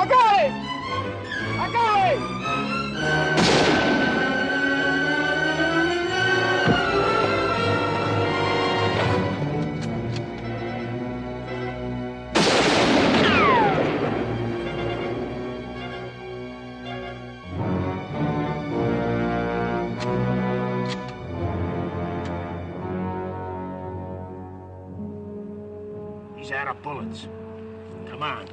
I got it! I got it! He's out of bullets. Come on.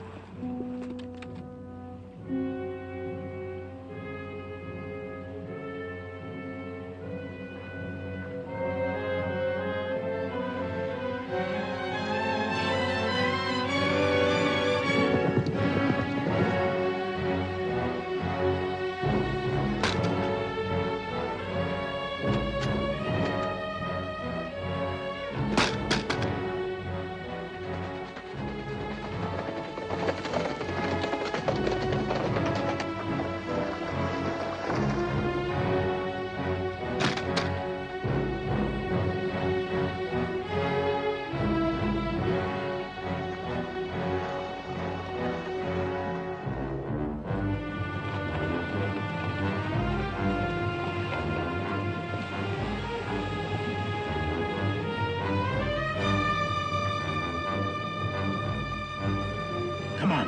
Come on.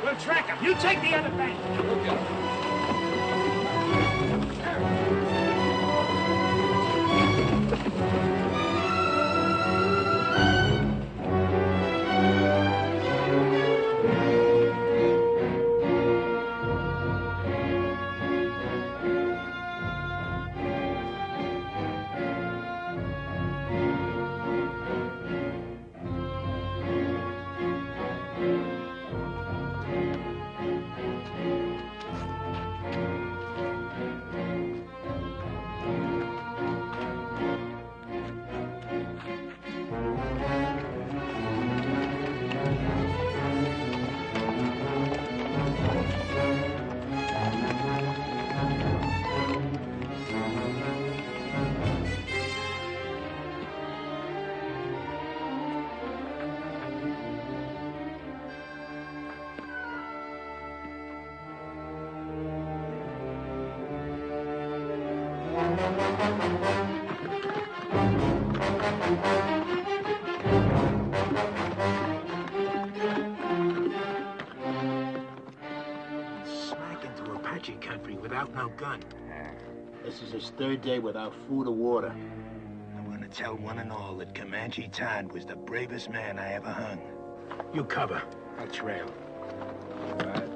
We'll track him. You take the other bank. Smack into Apache country without no gun. This is his third day without food or water. I'm gonna tell one and all that Comanche Todd was the bravest man I ever hung. You cover. I'll trail. All right.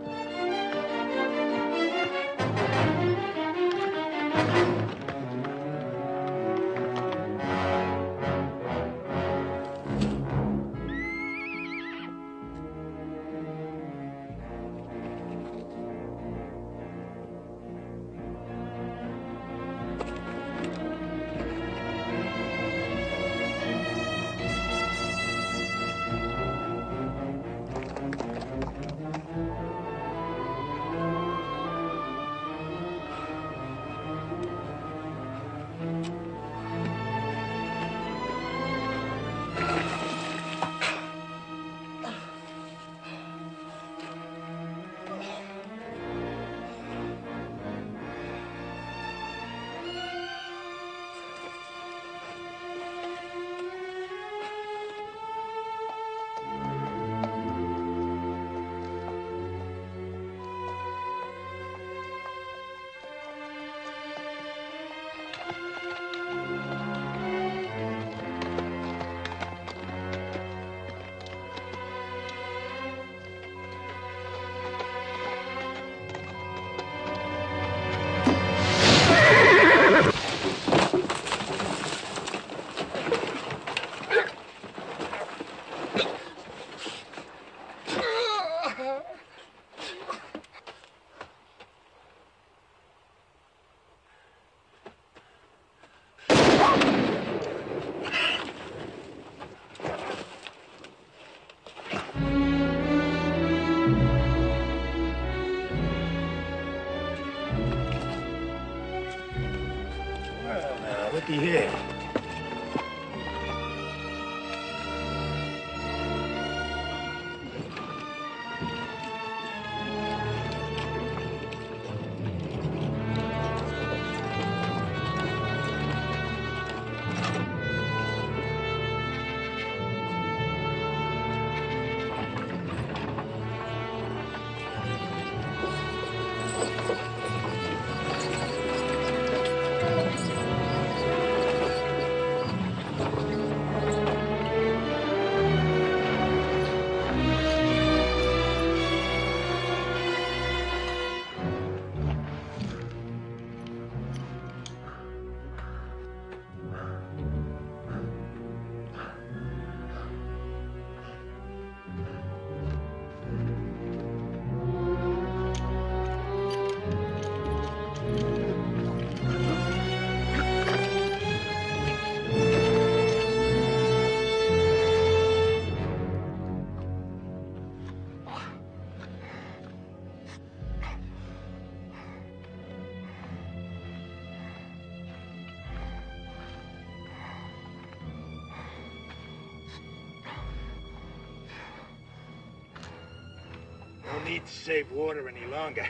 need to save water any longer.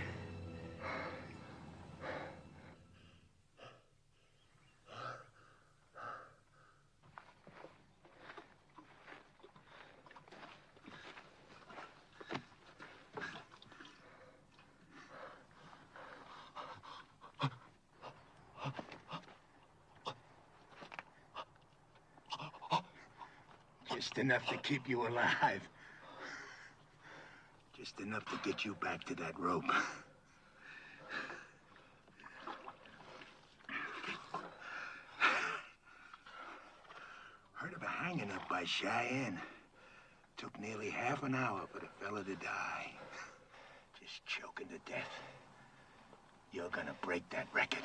Just enough to keep you alive. Just enough to get you back to that rope. Heard of a hanging up by Cheyenne. Took nearly half an hour for the fella to die. Just choking to death. You're gonna break that record.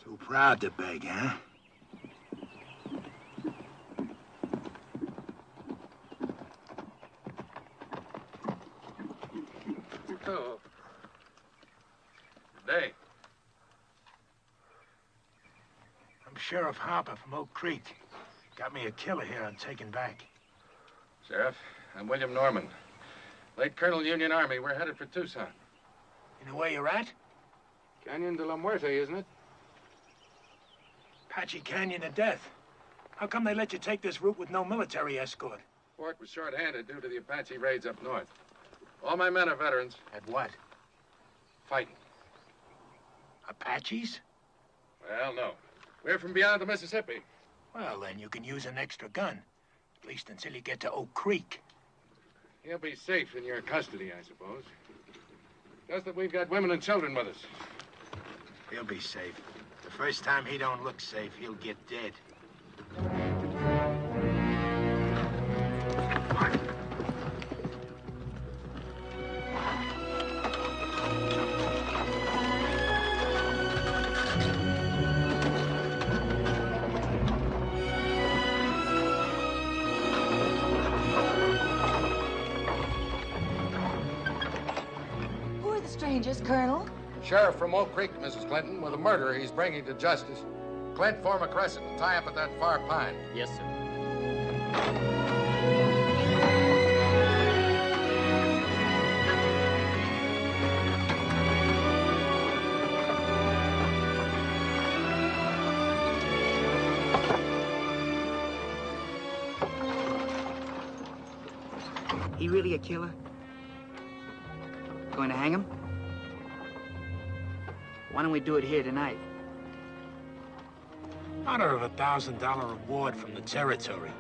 Too proud to beg, huh? Oh. Good day. I'm Sheriff Harper from Oak Creek. Got me a killer here I'm taking back. Sheriff, I'm William Norman. Late Colonel Union Army. We're headed for Tucson. You know where you're at? Canyon de la Muerte, isn't it? Apache Canyon of Death. How come they let you take this route with no military escort? Fort was short-handed due to the Apache raids up north. All my men are veterans. At what? Fighting. Apaches? Well, no. We're from beyond the Mississippi. Well, then you can use an extra gun. At least until you get to Oak Creek. He'll be safe in your custody, I suppose. Just that we've got women and children with us. He'll be safe. The first time he don't look safe, he'll get dead. Who are the strangers, Colonel? Sheriff from Oak Creek, Mrs. Clinton, with a murderer he's bringing to justice. Clint, form a crescent and tie up at that far pine. Yes, sir. He really a killer? Going to hang him? Why don't we do it here tonight? Honor of $1,000 reward from the territory.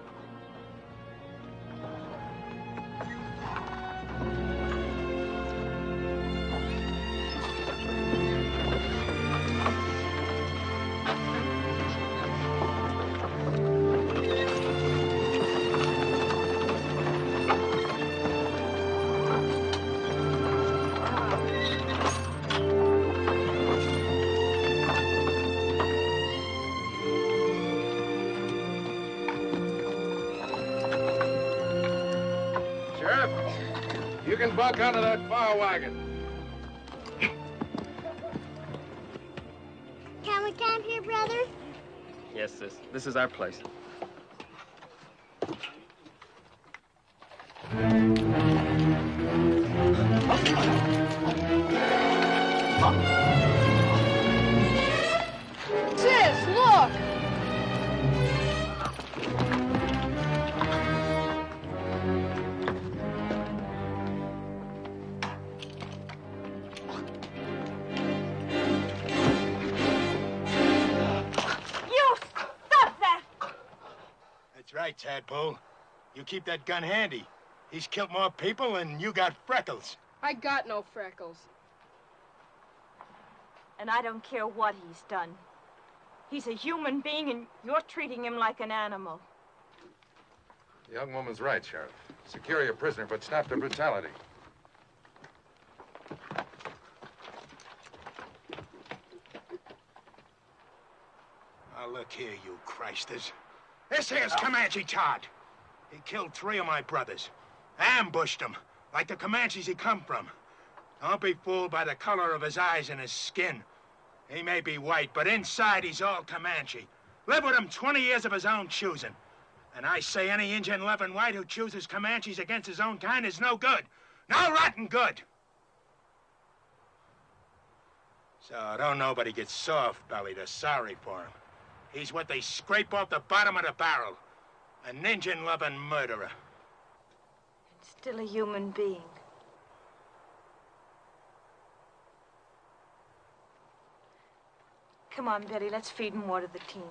You can buck onto that far wagon. Can we camp here, brother? Yes, sis. This is our place. Sis, look! That's right, Tadpole. You keep that gun handy. He's killed more people and you got freckles. I got no freckles. And I don't care what he's done. He's a human being, and you're treating him like an animal. The young woman's right, Sheriff. Secure your prisoner, but stop the brutality. Now, look here, you Christers. This here's Comanche Todd. He killed 3 of my brothers. Ambushed them, like the Comanches he come from. Don't be fooled by the color of his eyes and his skin. He may be white, but inside he's all Comanche. Lived with him 20 years of his own choosing. And I say any Injun loving white who chooses Comanches against his own kind is no good. No rotten good. So don't nobody get soft-bellied or sorry for him. He's what they scrape off the bottom of the barrel. An Injun-loving murderer. And still a human being. Come on, Betty, let's feed and water the team.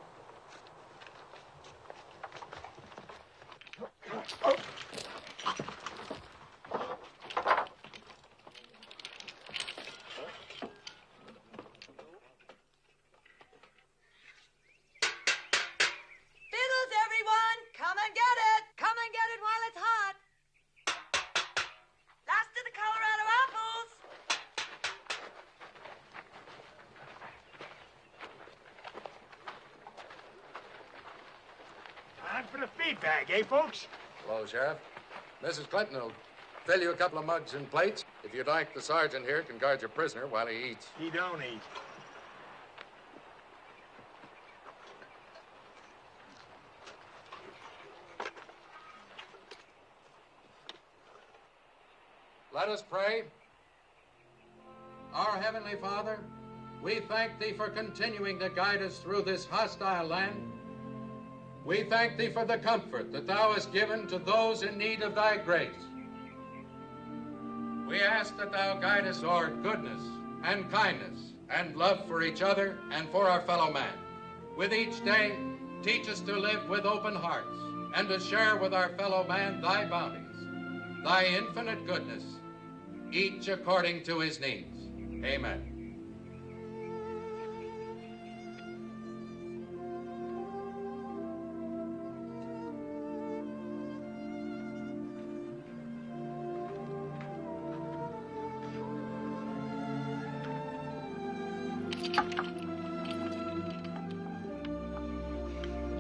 For the feed bag, eh, folks? Hello, Sheriff. Mrs. Clinton will fill you a couple of mugs and plates. If you'd like, the sergeant here can guard your prisoner while he eats. He don't eat. Let us pray. Our Heavenly Father, we thank Thee for continuing to guide us through this hostile land. We thank Thee for the comfort that Thou hast given to those in need of Thy grace. We ask that Thou guide us toward goodness and kindness and love for each other and for our fellow man. With each day, teach us to live with open hearts and to share with our fellow man Thy bounties, Thy infinite goodness, each according to his needs. Amen.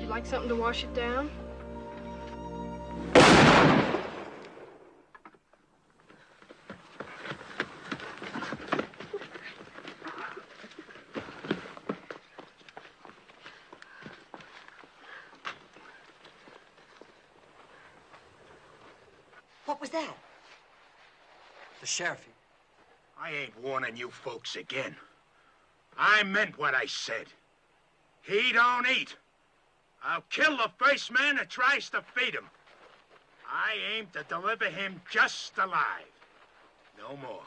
Like something to wash it down? What was that? The sheriff. I ain't warning you folks again. I meant what I said. He don't eat. I'll kill the first man that tries to feed him. I aim to deliver him just alive. No more.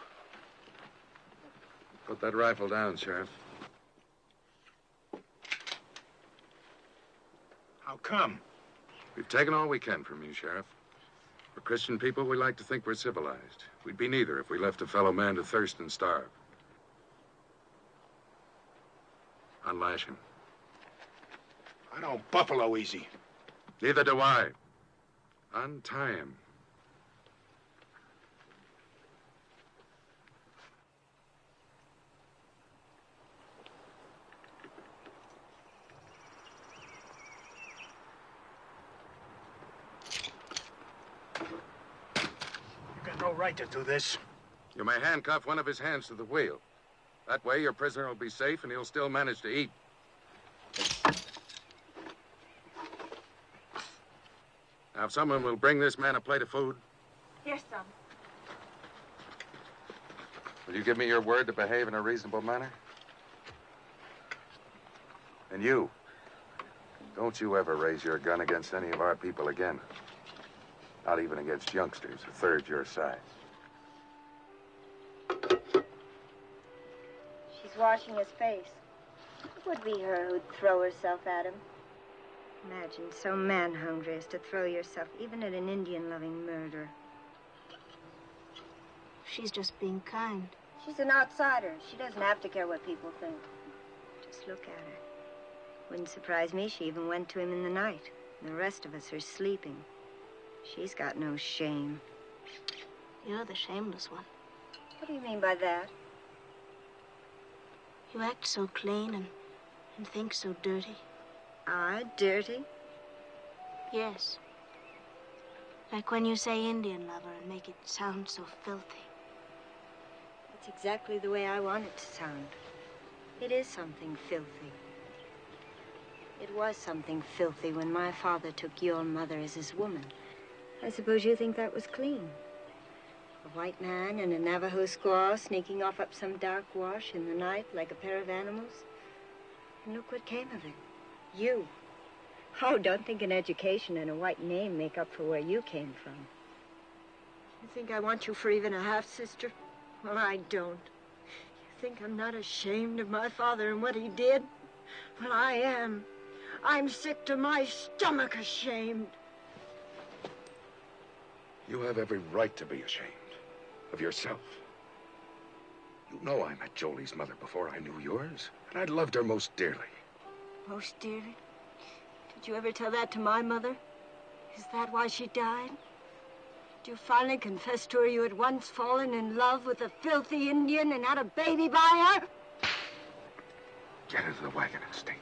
Put that rifle down, Sheriff. How come? We've taken all we can from you, Sheriff. For Christian people, we like to think we're civilized. We'd be neither if we left a fellow man to thirst and starve. Unlash him. I don't buffalo easy. Neither do I. Untie him. You got no right to do this. You may handcuff one of his hands to the wheel. That way, your prisoner will be safe and he'll still manage to eat. Now, if someone will bring this man a plate of food. Here's some. Will you give me your word to behave in a reasonable manner? And you, don't you ever raise your gun against any of our people again. Not even against youngsters a third your size. She's washing his face. It would be her who'd throw herself at him. Imagine so man-hungry as to throw yourself even at an Indian-loving murderer. She's just being kind. She's an outsider. She doesn't have to care what people think. Just look at her. Wouldn't surprise me she even went to him in the night. And the rest of us are sleeping. She's got no shame. You're the shameless one. What do you mean by that? You act so clean and think so dirty. I dirty? Yes. Like when you say Indian lover and make it sound so filthy. That's exactly the way I want it to sound. It is something filthy. It was something filthy when my father took your mother as his woman. I suppose you think that was clean. A white man and a Navajo squaw sneaking off up some dark wash in the night like a pair of animals. And look what came of it. You. Oh, don't think an education and a white name make up for where you came from. You think I want you for even a half-sister? Well, I don't. You think I'm not ashamed of my father and what he did? Well, I am. I'm sick to my stomach ashamed. You have every right to be ashamed of yourself. You know I met Jolie's mother before I knew yours, and I loved her most dearly. Most dearly? Did you ever tell that to my mother? Is that why she died? Did you finally confess to her you had once fallen in love with a filthy Indian and had a baby by her? Get into the wagon and stay there.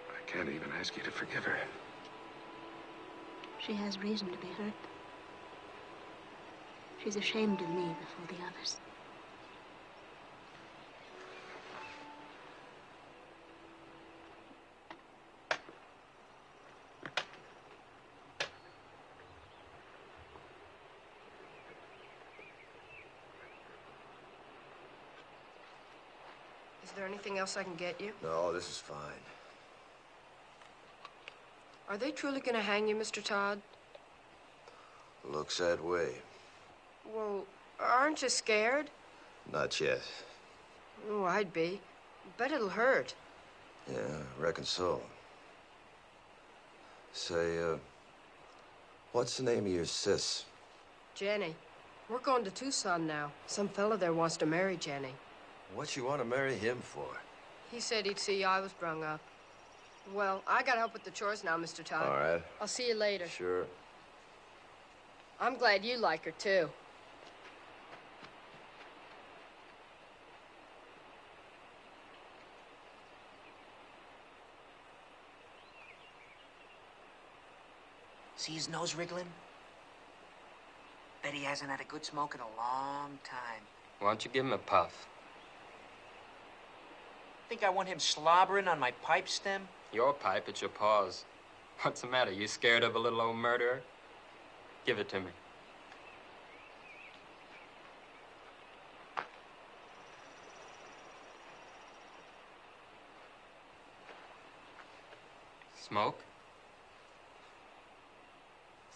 I can't even ask you to forgive her. She has reason to be hurt. She's ashamed of me before the others. Is there anything else I can get you? No, this is fine. Are they truly going to hang you, Mr. Todd? Looks that way. Well, aren't you scared? Not yet. Oh, I'd be. Bet it'll hurt. Yeah, reckon so. Say, what's the name of your sis? Jenny. We're going to Tucson now. Some fella there wants to marry Jenny. What you want to marry him for? He said he'd see I was brung up. Well, I gotta help with the chores now, Mr. Todd. All right. I'll see you later. Sure. I'm glad you like her, too. See his nose wriggling? Bet he hasn't had a good smoke in a long time. Why don't you give him a puff? Think I want him slobbering on my pipe stem? Your pipe, it's your paws. What's the matter? You scared of a little old murderer? Give it to me. Smoke?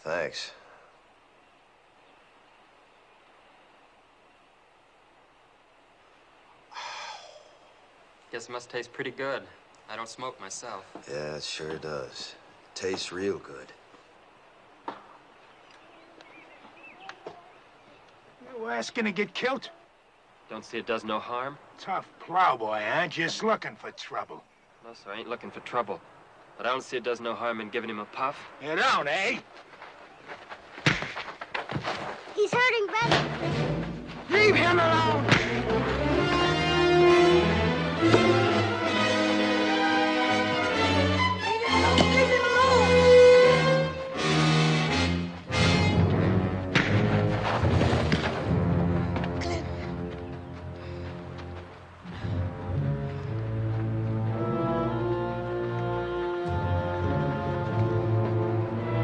Thanks. Guess it must taste pretty good. I don't smoke myself. Yeah, it sure does. Tastes real good. You asking to get killed? Don't see it does no harm? Tough plowboy, huh? Just looking for trouble. No, sir, I ain't looking for trouble. But I don't see it does no harm in giving him a puff. You don't, eh? He's hurting, brother. Leave him alone!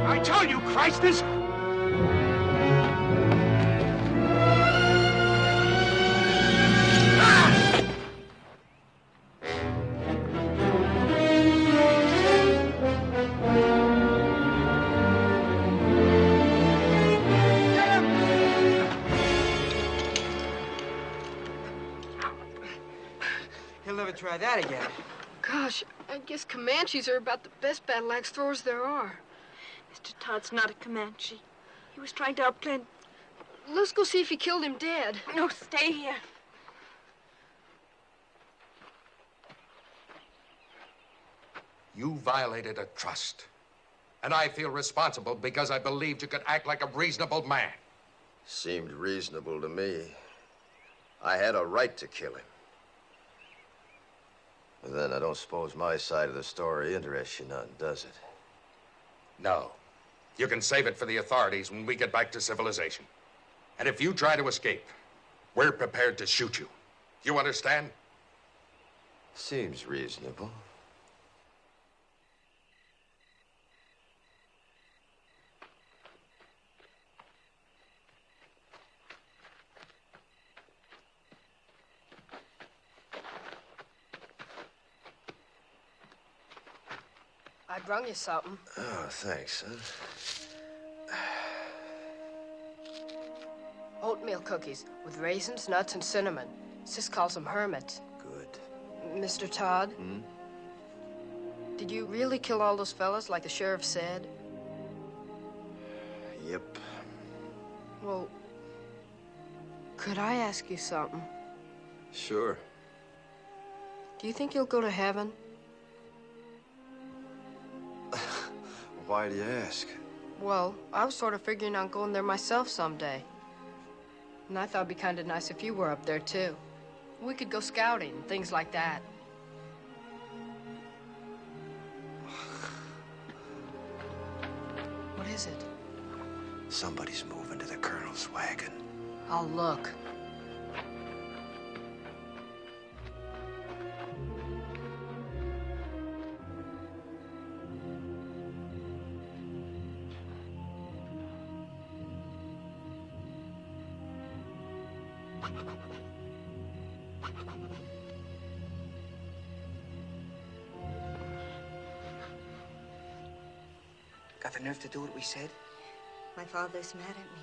I told you, Christers! He'll never try that again. Gosh, I guess Comanches are about the best battle axe throwers there are. Mr. Todd's not a Comanche. He was trying to outplan... Let's go see if he killed him dead. No, stay here. You violated a trust. And I feel responsible because I believed you could act like a reasonable man. Seemed reasonable to me. I had a right to kill him. But then I don't suppose my side of the story interests you none, does it? No. You can save it for the authorities when we get back to civilization. And if you try to escape, we're prepared to shoot you. You understand? Seems reasonable. I brung you something. Oh, thanks, son. Oatmeal cookies with raisins, nuts, and cinnamon. Sis calls them hermits. Good. Mr. Todd? Hmm? Did you really kill all those fellas like the sheriff said? Yep. Well, could I ask you something? Sure. Do you think you'll go to heaven? Why do you ask? Well, I was sort of figuring on going there myself someday. And I thought it'd be kind of nice if you were up there, too. We could go scouting, things like that. What is it? Somebody's moving to the colonel's wagon. I'll look. Got the nerve to do what we said? My father's mad at me.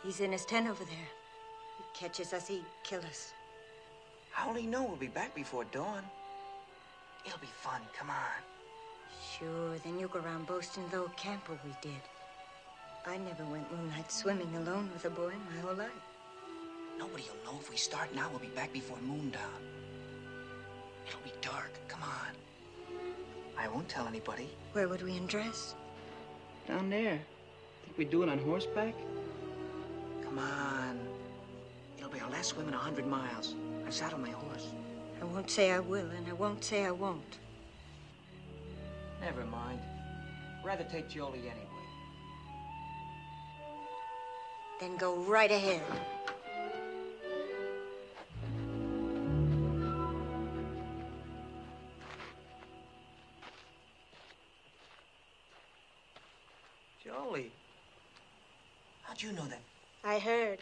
He's in his tent over there. He catches us, he'd kill us. I only know we'll be back before dawn. It'll be fun, come on. Sure, then you go around boasting of the old camper we did. I never went moonlight swimming alone with a boy my whole life. Nobody will know if we start now. We'll be back before moondown. It'll be dark, come on. I won't tell anybody. Where would we undress? Down there. Think we'd do it on horseback? Come on. It'll be our last swim in 100 miles. I've saddled my horse. I won't say I will, and I won't say I won't. Never mind. Rather take Jolie anyway. Then go right ahead. Jolie. How'd you know that? I heard.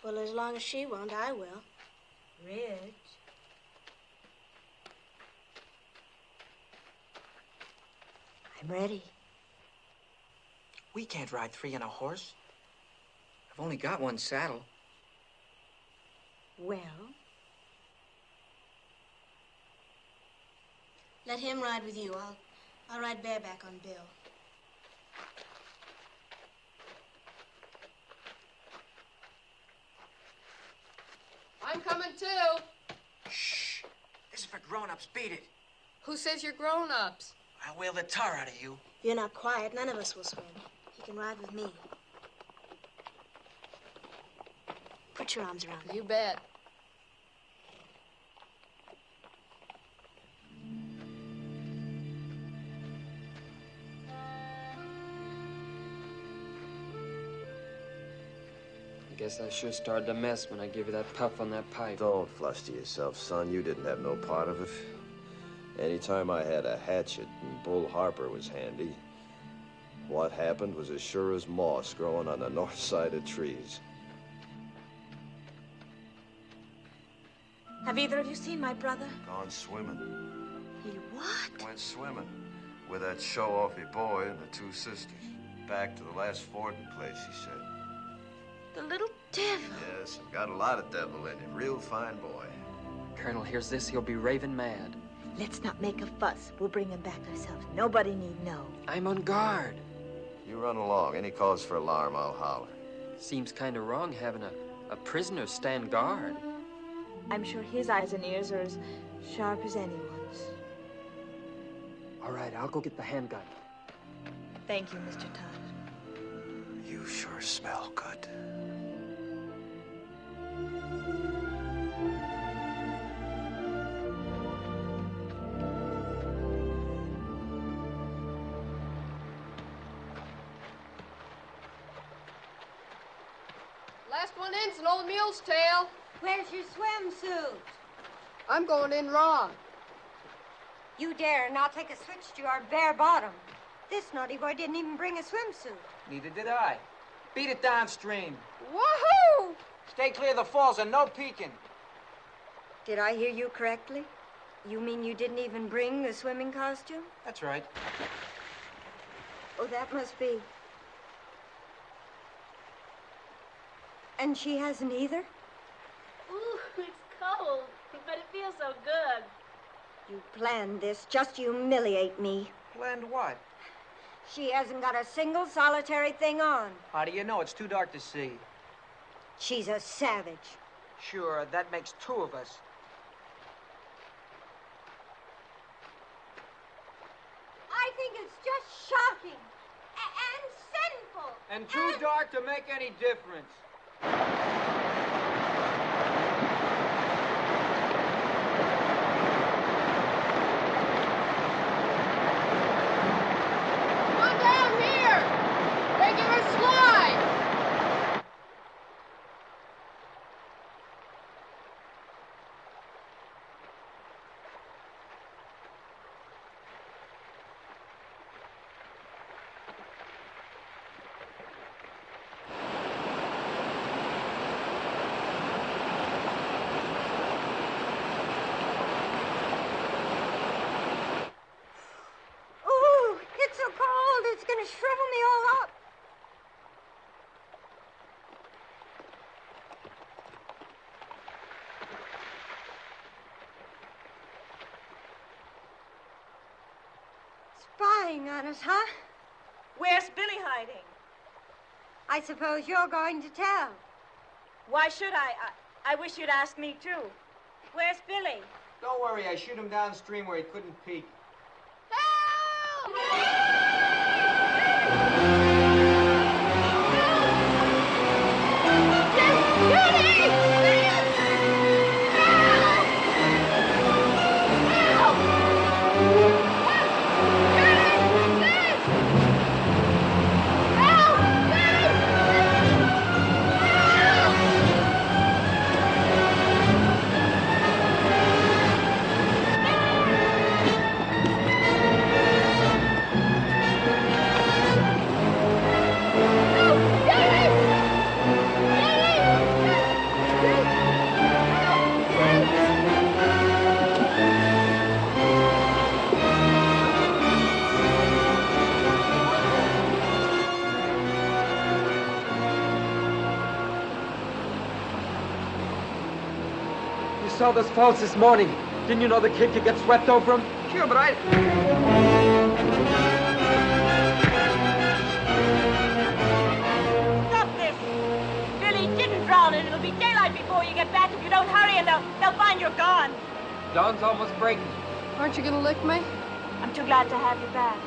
Well, as long as she won't, I will. Rich. I'm ready. We can't ride three on a horse. I've only got one saddle. Well? Let him ride with you. I'll ride bareback on Bill. I'm coming too. Shh. This is for grown-ups. Beat it. Who says you're grown-ups? I'll whale the tar out of you. If you're not quiet, none of us will swim. You can ride with me. Put your arms around me. You bet. I guess I sure started a mess when I gave you that puff on that pipe. Don't fluster yourself, son. You didn't have no part of it. Anytime I had a hatchet and Bull Harper was handy, what happened was as sure as moss growing on the north side of trees. Have either of you seen my brother? Gone swimming. He what? Went swimming with that show-offy boy and the two sisters. Back to the last fording place, he said. The little devil. Yes, got a lot of devil in him. Real fine boy. Colonel hears this, he'll be raving mad. Let's not make a fuss. We'll bring him back ourselves. Nobody need know. I'm on guard. You run along. Any cause for alarm, I'll holler. Seems kind of wrong having a prisoner stand guard. I'm sure his eyes and ears are as sharp as anyone's. All right, I'll go get the handgun. Thank you, Mr. Todd. You sure smell good. Last one in's an old mule's tail. Where's your swimsuit? I'm going in raw. You dare not take a switch to your bare bottom. This naughty boy didn't even bring a swimsuit. Neither did I. Beat it downstream. Woohoo! Stay clear of the falls and no peeking. Did I hear you correctly? You mean you didn't even bring the swimming costume? That's right. Oh, that must be. And she hasn't either? Ooh, it's cold, but it feels so good. You planned this just to humiliate me. Planned what? She hasn't got a single solitary thing on. How do you know? It's too dark to see. She's a savage. Sure, that makes two of us. I think it's just shocking and sinful. And too dark to make any difference. Come down here! Regular slide! Ooh, it's so cold, it's gonna shrivel me all up. Spying on us, huh? Where's Billy hiding? I suppose you're going to tell. Why should I? I wish you'd ask me, too. Where's Billy? Don't worry, I shoot him downstream where he couldn't peek. Saw those falls this morning. Didn't you know the kid could get swept over them? Sure, but I... Stop this! Billy didn't drown, and it'll be daylight before you get back if you don't hurry, and they'll find you're gone. Dawn's almost breaking. Aren't you gonna lick me? I'm too glad to have you back.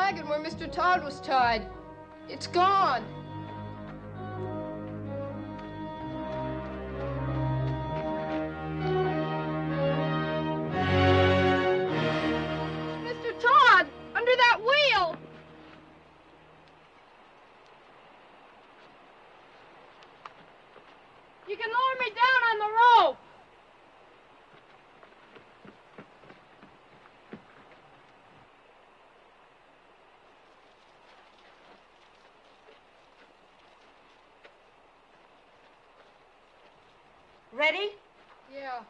wagon where Mr. Todd was tied. It's gone. Mr. Todd, under that wheel. You can lower me down on the rope. Ready? Yeah.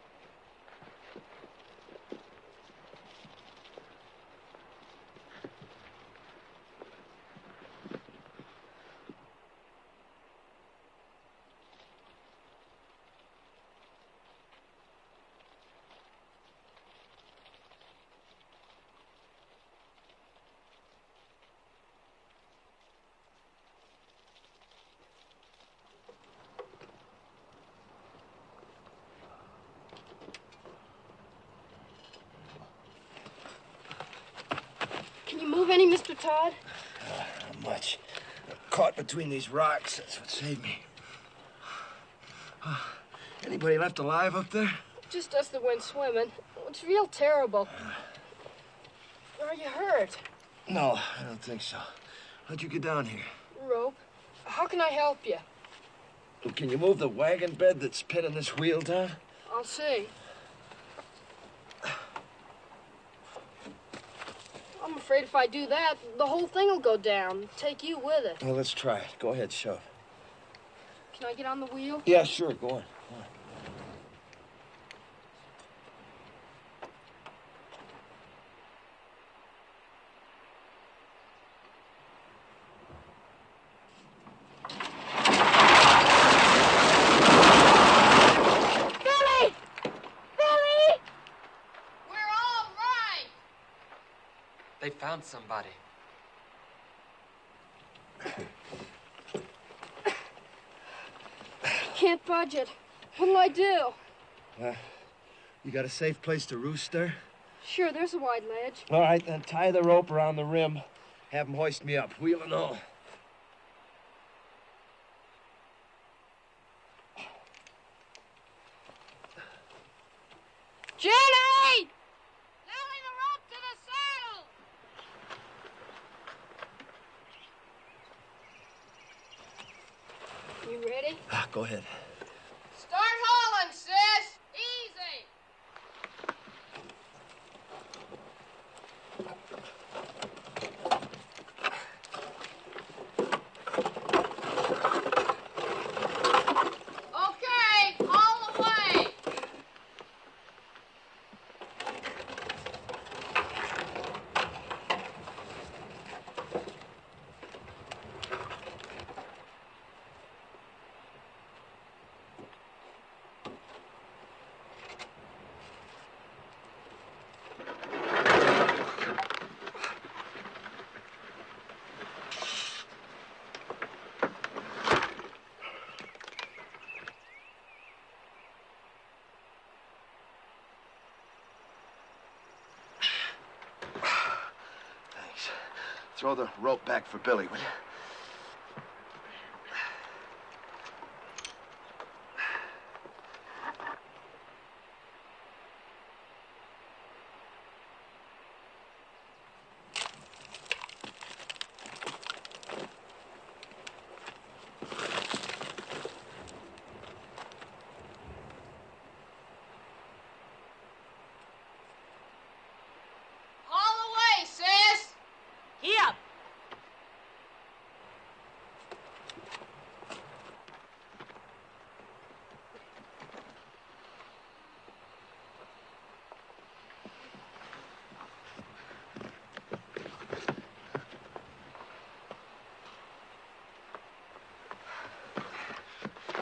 Can you move any, Mr. Todd? Not much. Caught between these rocks. That's what saved me. Anybody left alive up there? Just us that went swimming. It's real terrible. Are you hurt? No, I don't think so. How'd you get down here? Rope. How can I help you? Well, can you move the wagon bed that's pinning this wheel down? I'll see. I'm afraid if I do that, the whole thing will go down. Take you with it. Well, let's try it. Go ahead, shove. Can I get on the wheel? Yeah, sure. Go on. Go on. They found somebody. Can't budge it. What'll I do? You got a safe place to roost there? Sure, there's a wide ledge. All right, then tie the rope around the rim. Have them hoist me up, wheel and all. Jenny! You ready? Go ahead. Start hauling, sis! Easy! Okay, haul away! Throw the rope back for Billy, will you?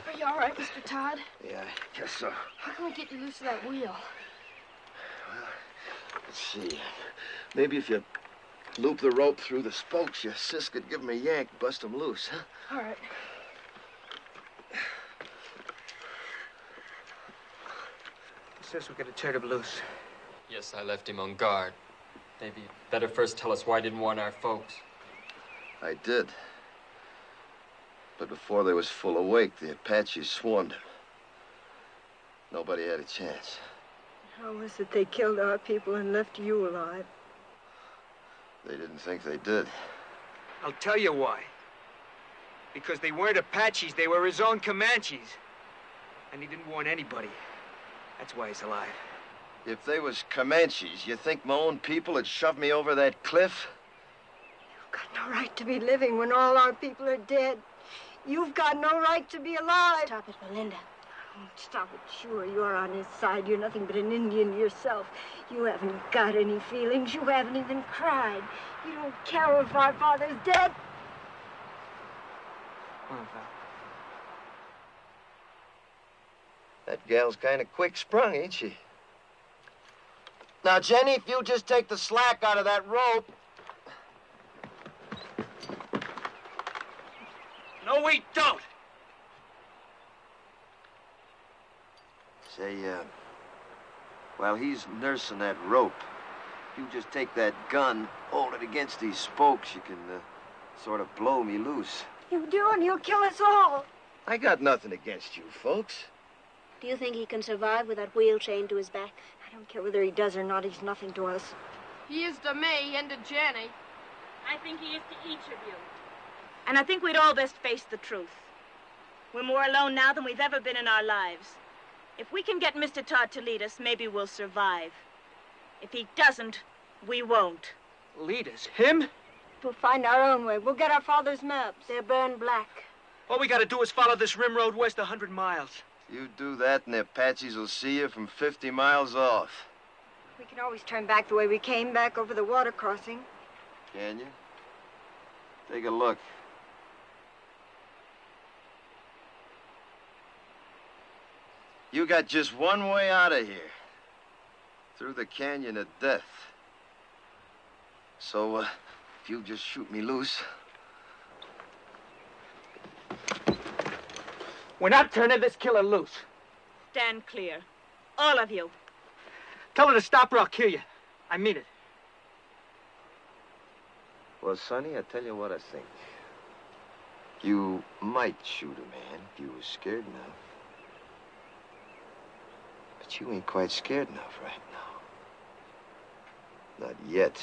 Are you all right, Mr. Todd? Yeah, I guess so. How can I get you loose of that wheel? Well, let's see. Maybe if you loop the rope through the spokes, your sis could give him a yank, bust him loose, huh? All right. Sis, we gotta tear him loose. Yes, I left him on guard. Maybe better first tell us why you didn't warn our folks. I did. But before they was full awake, the Apaches swarmed him. Nobody had a chance. How was it they killed our people and left you alive? They didn't think they did. I'll tell you why. Because they weren't Apaches, they were his own Comanches. And he didn't warn anybody. That's why he's alive. If they was Comanches, you think my own people had shoved me over that cliff? You've got no right to be living when all our people are dead. You've got no right to be alive. Stop it, Melinda. Oh, stop it. Sure, you're on his side. You're nothing but an Indian yourself. You haven't got any feelings. You haven't even cried. You don't care if our father's dead. Come on, Val. That gal's kind of quick-sprung, ain't she? Now, Jenny, if you'll just take the slack out of that rope. No, we don't! Say, while he's nursing that rope, if you just take that gun, hold it against these spokes, you can, sort of blow me loose. You do, and he'll kill us all. I got nothing against you folks. Do you think he can survive with that wheel chained to his back? I don't care whether he does or not. He's nothing to us. He is to me and to Jenny. I think he is to each of you. And I think we'd all best face the truth. We're more alone now than we've ever been in our lives. If we can get Mr. Todd to lead us, maybe we'll survive. If he doesn't, we won't. Lead us? Him? We'll find our own way. We'll get our father's maps. They're burned black. All we gotta do is follow this rim road west 100 miles. You do that, and the Apaches will see you from 50 miles off. We can always turn back the way we came, back over the water crossing. Can you? Take a look. You got just one way out of here. Through the canyon of death. So, if you'll just shoot me loose. We're not turning this killer loose. Stand clear. All of you. Tell her to stop or I'll kill you. I mean it. Well, Sonny, I tell you what I think. You might shoot a man if you was scared enough. But you ain't quite scared enough right now. Not yet.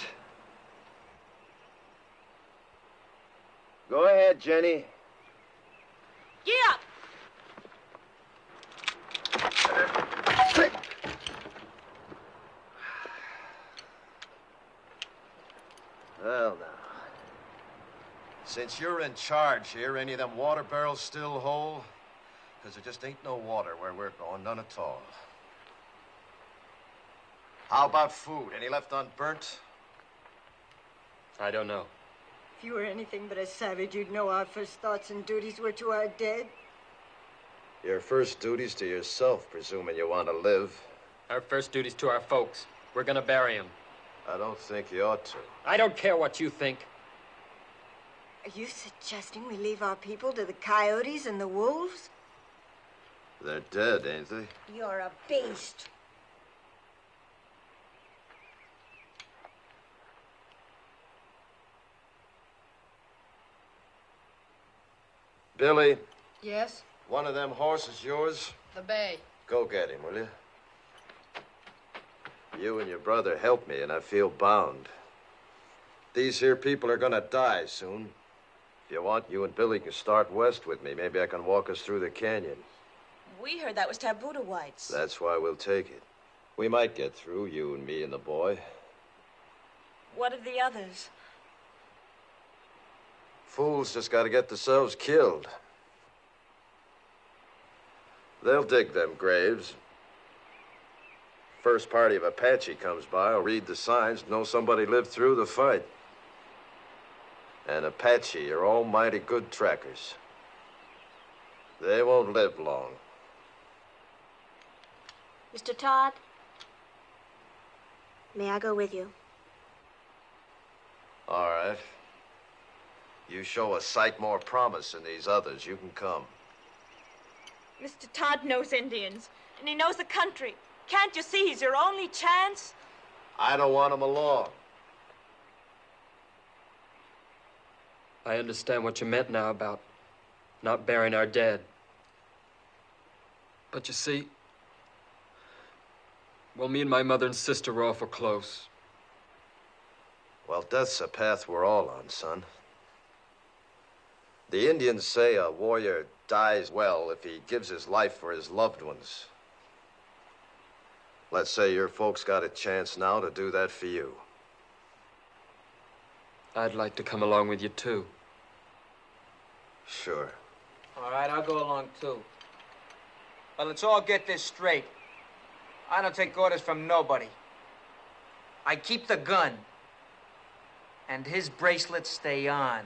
Go ahead, Jenny. Get up! Well, now. Since you're in charge here, any of them water barrels still whole? Because there just ain't no water where we're going, none at all. How about food? Any left unburnt? I don't know. If you were anything but a savage, you'd know our first thoughts and duties were to our dead. Your first duty's to yourself, presuming you want to live. Our first duty's to our folks. We're gonna bury him. I don't think you ought to. I don't care what you think. Are you suggesting we leave our people to the coyotes and the wolves? They're dead, ain't they? You're a beast. Billy, Yes? one of them horses yours? The bay. Go get him, will you? You and your brother helped me, and I feel bound. These here people are gonna die soon. If you want, you and Billy can start west with me. Maybe I can walk us through the canyon. We heard that was taboo to whites. That's why we'll take it. We might get through, you and me and the boy. What of the others? Fools just gotta get themselves killed. They'll dig them graves. First party of Apache comes by, I'll read the signs, know somebody lived through the fight. And Apache are almighty good trackers. They won't live long. Mr. Todd, may I go with you? All right. You show a sight more promise than these others, you can come. Mr. Todd knows Indians, and he knows the country. Can't you see he's your only chance? I don't want him along. I understand what you meant now about not burying our dead. But you see, well, me and my mother and sister were awful close. Well, death's a path we're all on, son. The Indians say a warrior dies well if he gives his life for his loved ones. Let's say your folks got a chance now to do that for you. I'd like to come along with you, too. Sure. All right, I'll go along, too. But let's all get this straight. I don't take orders from nobody. I keep the gun. And his bracelets stay on.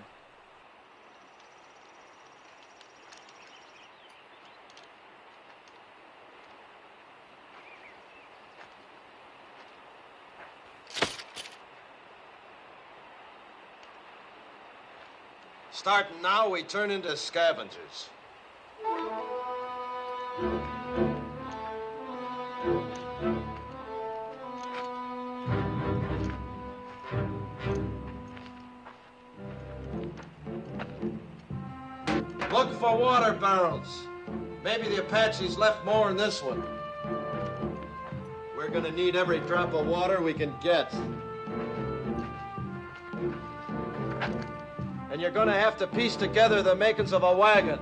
Starting now, we turn into scavengers. Look for water barrels. Maybe the Apaches left more in this one. We're gonna need every drop of water we can get. And you're gonna have to piece together the makings of a wagon.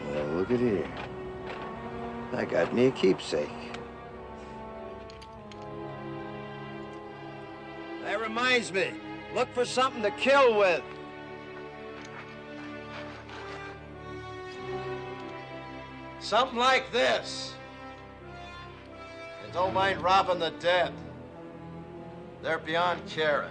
Well, look at here. I got me a keepsake. That reminds me, look for something to kill with. Something like this. And don't mind robbing the dead. They're beyond caring.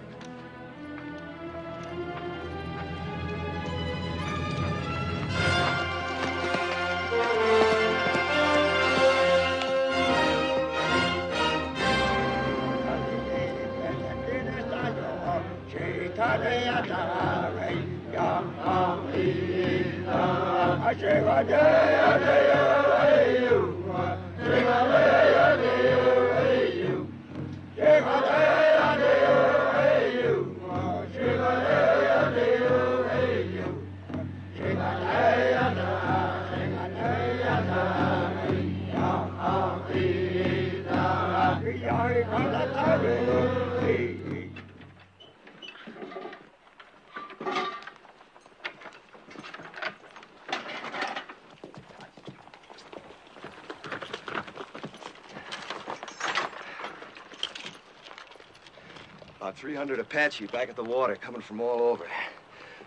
About 300 Apache back at the water, coming from all over.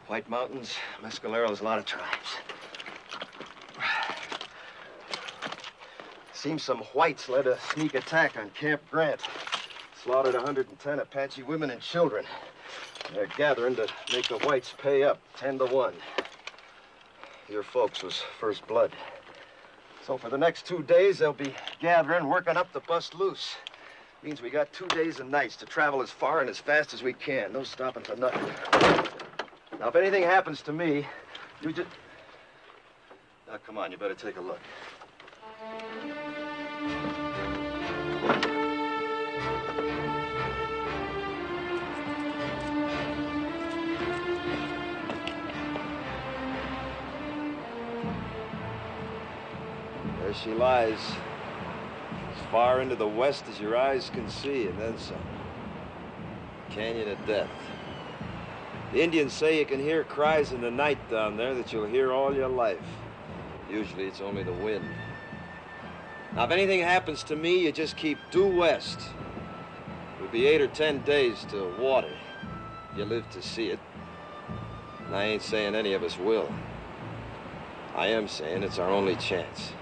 White Mountains, Mescaleros, a lot of tribes. Seems some whites led a sneak attack on Camp Grant. Slaughtered 110 Apache women and children. They're gathering to make the whites pay up, 10 to 1. Your folks was first blood. So for the next 2 days, they'll be gathering, working up to bust loose. Means we got 2 days and nights to travel as far and as fast as we can. No stopping for nothing. Now, if anything happens to me, you just... Now, come on, you better take a look. There she lies. As far into the west as your eyes can see, and then some. Canyon of Death. The Indians say you can hear cries in the night down there that you'll hear all your life. Usually it's only the wind. Now, if anything happens to me, you just keep due west. It'll be 8 or 10 days to water. You live to see it. And I ain't saying any of us will. I am saying it's our only chance.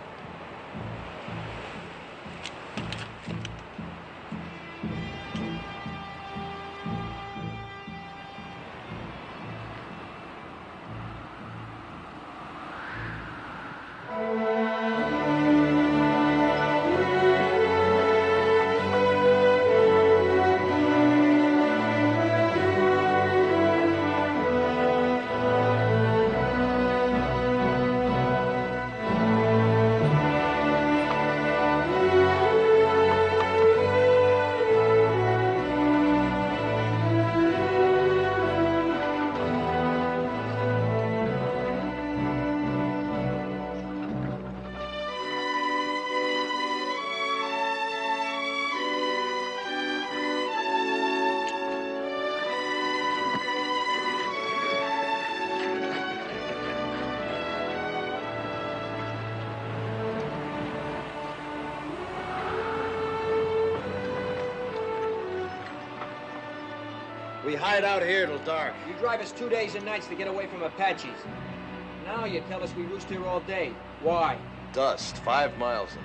We hide out here till dark. You drive us 2 days and nights to get away from Apaches. Now you tell us we roost here all day. Why? Dust, 5 miles of it.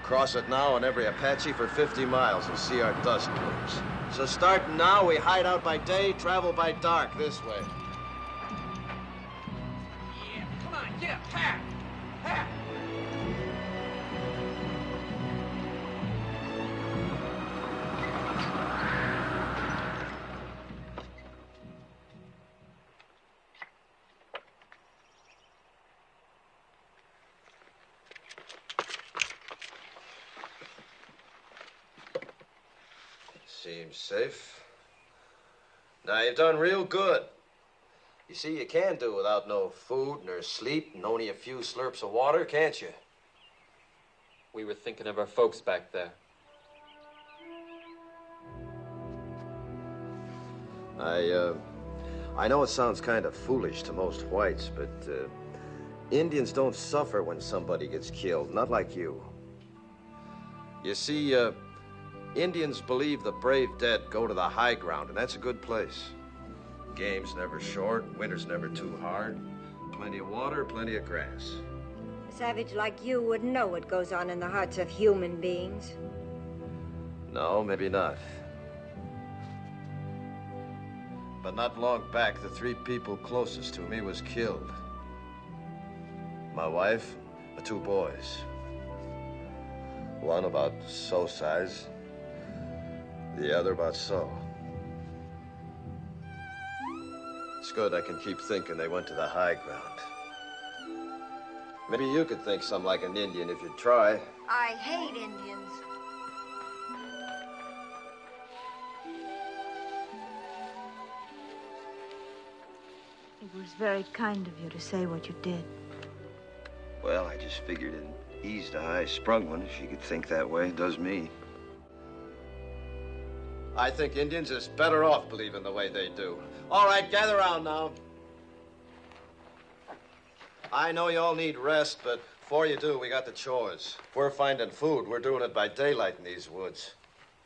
Cross it now, and every Apache for 50 miles will see our dust plumes. So starting now, we hide out by day, travel by dark this way. Yeah, come on, get up, ha! Ha! Seems safe. Now, you've done real good. You see, you can do without no food nor sleep and only a few slurps of water, can't you? We were thinking of our folks back there. I know it sounds kind of foolish to most whites, but Indians don't suffer when somebody gets killed, not like you. You see, Indians believe the brave dead go to the high ground, and that's a good place. Game's never short, winter's never too hard. Plenty of water, plenty of grass. A savage like you wouldn't know what goes on in the hearts of human beings. No, maybe not. But not long back, the 3 people closest to me was killed. My wife, the 2 boys. One about so size, the other about so. It's good I can keep thinking they went to the high ground. Maybe you could think something like an Indian if you'd try. I hate Indians. It was very kind of you to say what you did. Well, I just figured it eased a high-sprung one. She could think that way. It does me. I think Indians is better off believing the way they do. All right, gather around now. I know you all need rest, but before you do, we got the chores. If we're finding food, we're doing it by daylight in these woods.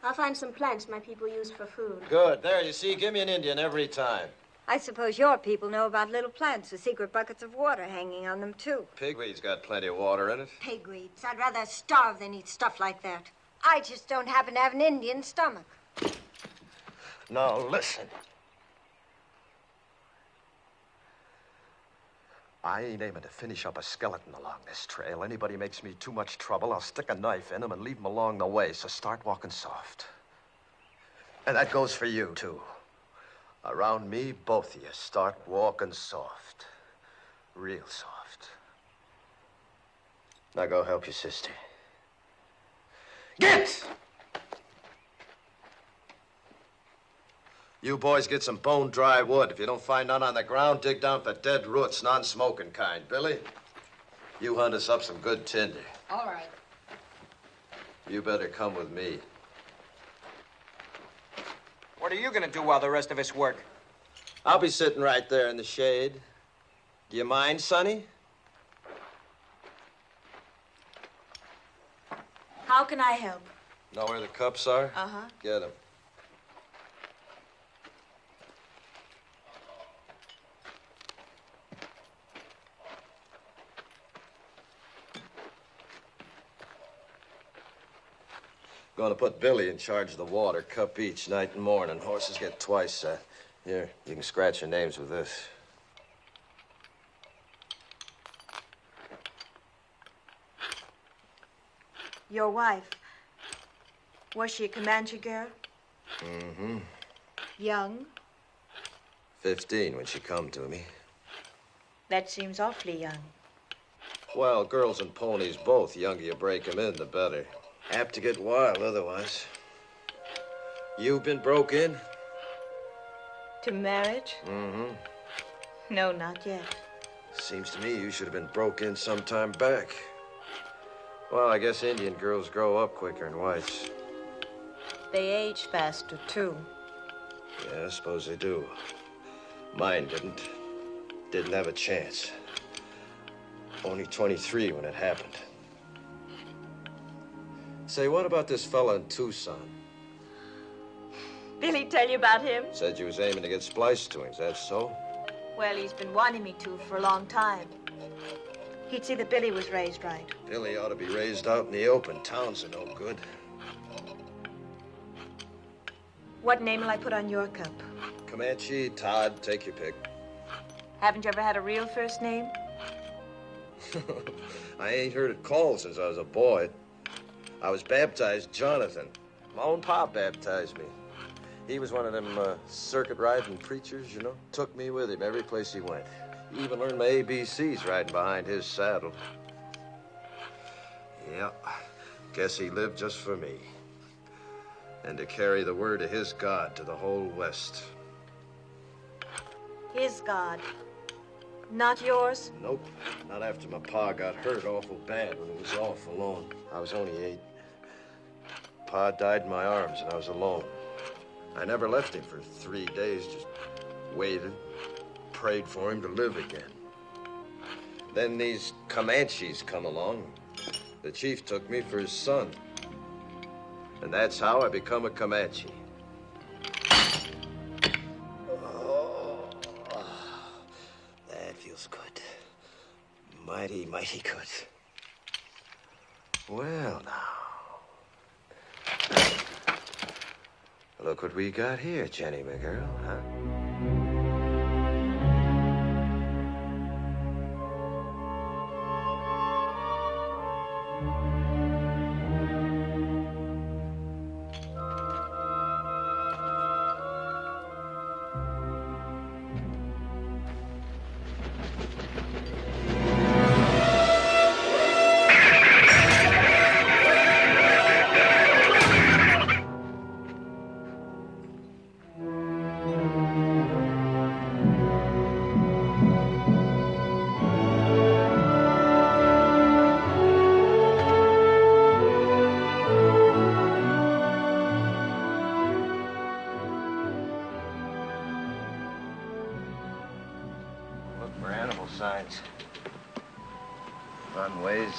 I'll find some plants my people use for food. Good. There, you see, give me an Indian every time. I suppose your people know about little plants with secret buckets of water hanging on them, too. Pigweed's got plenty of water in it. Pigweeds. I'd rather starve than eat stuff like that. I just don't happen to have an Indian stomach. Now, listen. I ain't aiming to finish up a skeleton along this trail. Anybody makes me too much trouble, I'll stick a knife in him and leave him along the way, so start walking soft. And that goes for you, too. Around me, both of you, start walking soft. Real soft. Now go help your sister. Get! You boys get some bone-dry wood. If you don't find none on the ground, dig down for dead roots, non-smoking kind. Billy, you hunt us up some good tinder. All right. You better come with me. What are you gonna do while the rest of us work? I'll be sitting right there in the shade. Do you mind, Sonny? How can I help? Know where the cups are? Uh-huh. Get them. Gonna put Billy in charge of the water, cup each, night and morning. Horses get twice that. Here, you can scratch your names with this. Your wife. Was she a Comanche girl? Mm-hmm. Young? 15 when she come to me. That seems awfully young. Well, girls and ponies both. The younger you break 'em in, the better. Apt to get wild otherwise. You've been broke in? To marriage? Mm-hmm. No, not yet. Seems to me you should have been broke in some time back. Well, I guess Indian girls grow up quicker than whites. They age faster, too. Yeah, I suppose they do. Mine didn't. Didn't have a chance. Only 23 when it happened. Say, what about this fella in Tucson? Billy tell you about him? Said you was aiming to get spliced to him. Is that so? Well, he's been wanting me to for a long time. He'd see that Billy was raised right. Billy ought to be raised out in the open. Towns are no good. What name will I put on your cup? Comanche, Todd, take your pick. Haven't you ever had a real first name? I ain't heard it called since I was a boy. I was baptized Jonathan. My own pop baptized me. He was one of them circuit riding preachers, you know. Took me with him every place he went. He even learned my ABCs riding behind his saddle. Yeah, guess he lived just for me. And to carry the word of his God to the whole West. His God. Not yours? Nope. Not after my pa got hurt awful bad when he was off alone. I was only 8. Pa died in my arms and I was alone. I never left him for 3 days, just waited, prayed for him to live again. Then these Comanches come along. The chief took me for his son. And that's how I become a Comanche. Oh, that feels good. Mighty, mighty good. Well, now. Look what we got here, Jenny, my girl, huh? Signs, runways,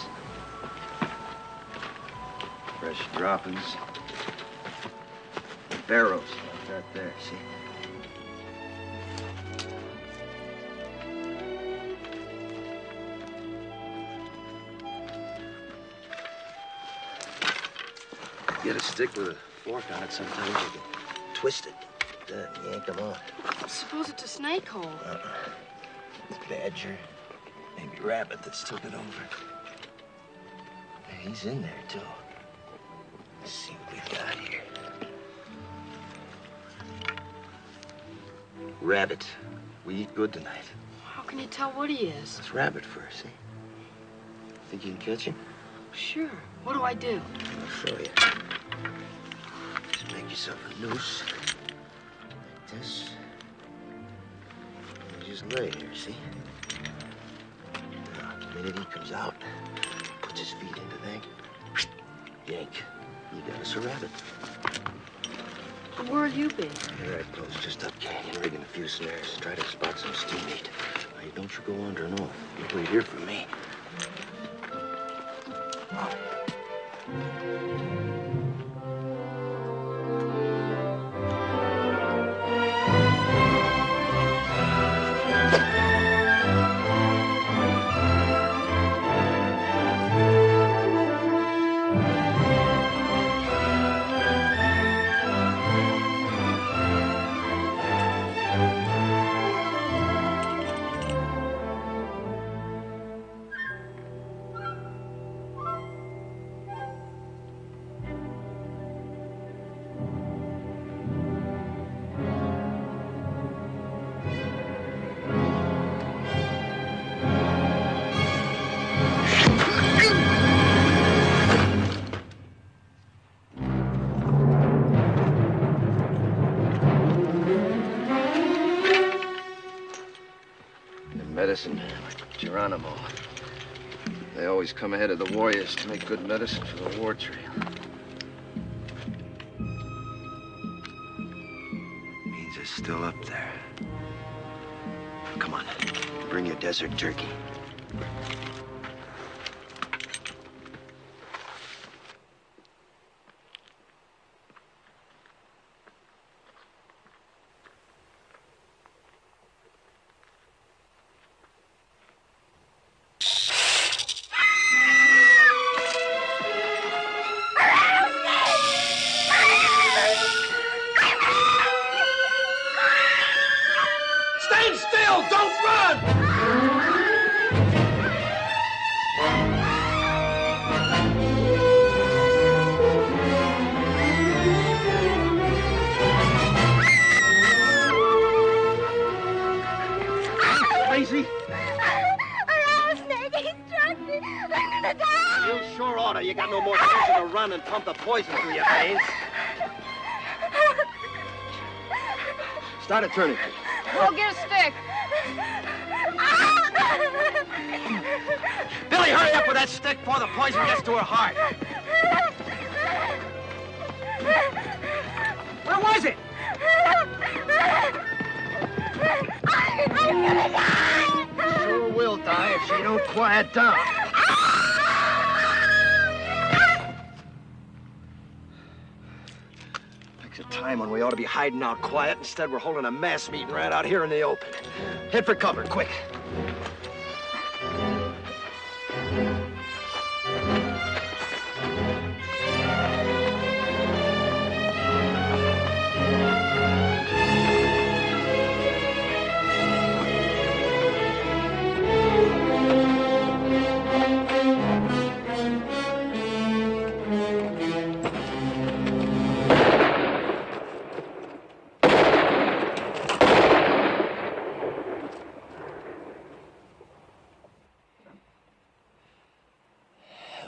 fresh droppings, barrows like that there, see? You get a stick with a fork on it, sometimes you can twist it, then yank them on. Suppose it's a snake hole. Badger, maybe rabbit that's took it over. He's in there, too. Let's see what we got here. Rabbit. We eat good tonight. How can you tell what he is? It's rabbit fur, see? Think you can catch him? Sure. What do I do? I'll show you. Just make yourself a noose. Like this. Just lay here, see? Now, the minute he comes out, puts his feet into there, yank. You got us a rabbit. But where'll you be? Right close, just up canyon, rigging a few snares. Try to spot some steam meat. Now, don't you go wandering off. You wait here for me. Medicine, like Geronimo. They always come ahead of the warriors to make good medicine for the war trail. Means it's still up there. Come on, bring your desert turkey. go! Don't run! Crazy? Rattlesnake, he struck me. I'm gonna die. You sure oughta. You got no more chance to run and pump the poison through your veins. Start it turning. Go get a stick. Billy, hurry up with that stick before the poison gets to her heart. Where was it? I'm gonna die. Sure will die if she don't quiet down. Picks a time when we ought to be hiding out quiet. Instead, we're holding a mass meeting right out here in the open. Head for cover, quick.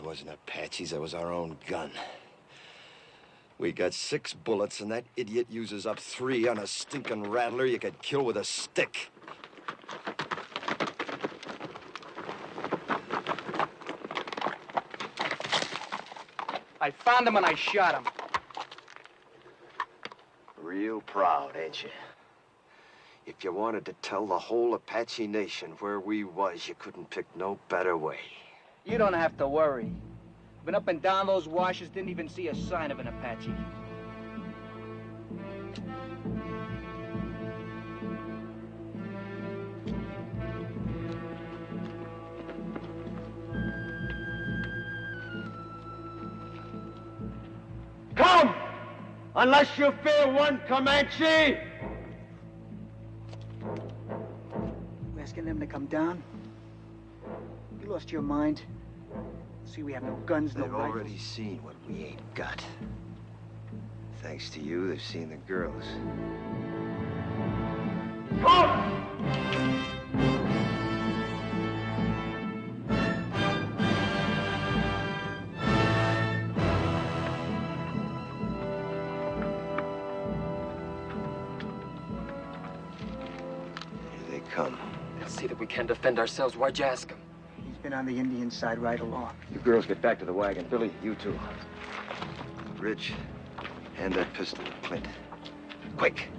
Wasn't Apaches, that was our own gun. We got 6 bullets, and that idiot uses up 3 on a stinking rattler you could kill with a stick. I found him and I shot him. Real proud, ain't you? If you wanted to tell the whole Apache nation where we was, you couldn't pick no better way. You don't have to worry. Been up and down those washes, didn't even see a sign of an Apache. Come! Unless you fear one Comanche! You asking them to come down? You lost your mind? See, we have no guns, no They've rifles. already seen what we ain't got. Thanks to you, they've seen the girls. Here they come. They'll see that we can't defend ourselves. Why'd you ask them? He's been on the Indian side right along. You girls get back to the wagon. Billy, you too. Rich, hand that pistol to Clint. Quick.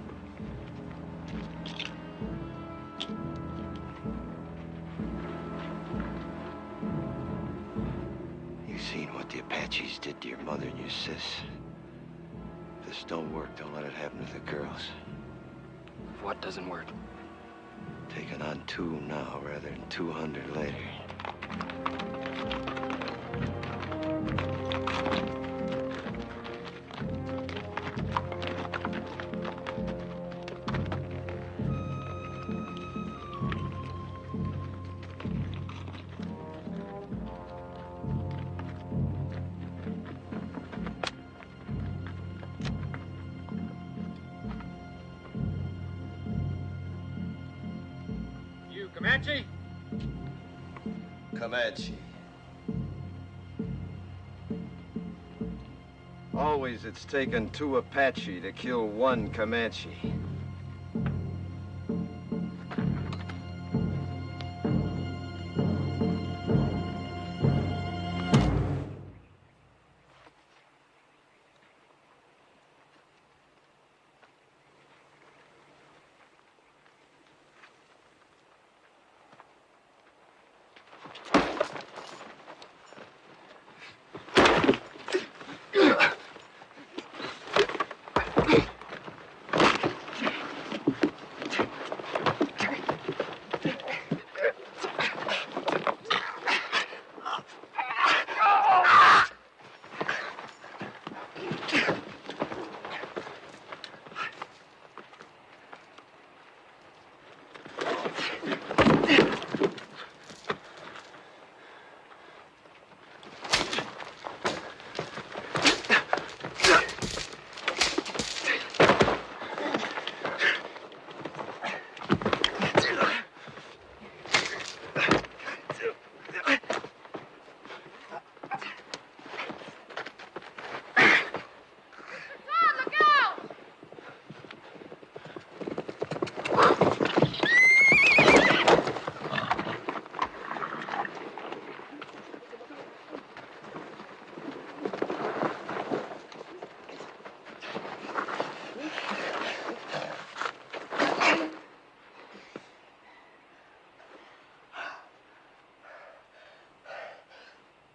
You seen what the Apaches did to your mother and your sis? If this don't work, don't let it happen to the girls. What doesn't work? Taking on 2 now rather than 200 later. You Comanche? Comanche. Always it's taken 2 Apache to kill 1 Comanche.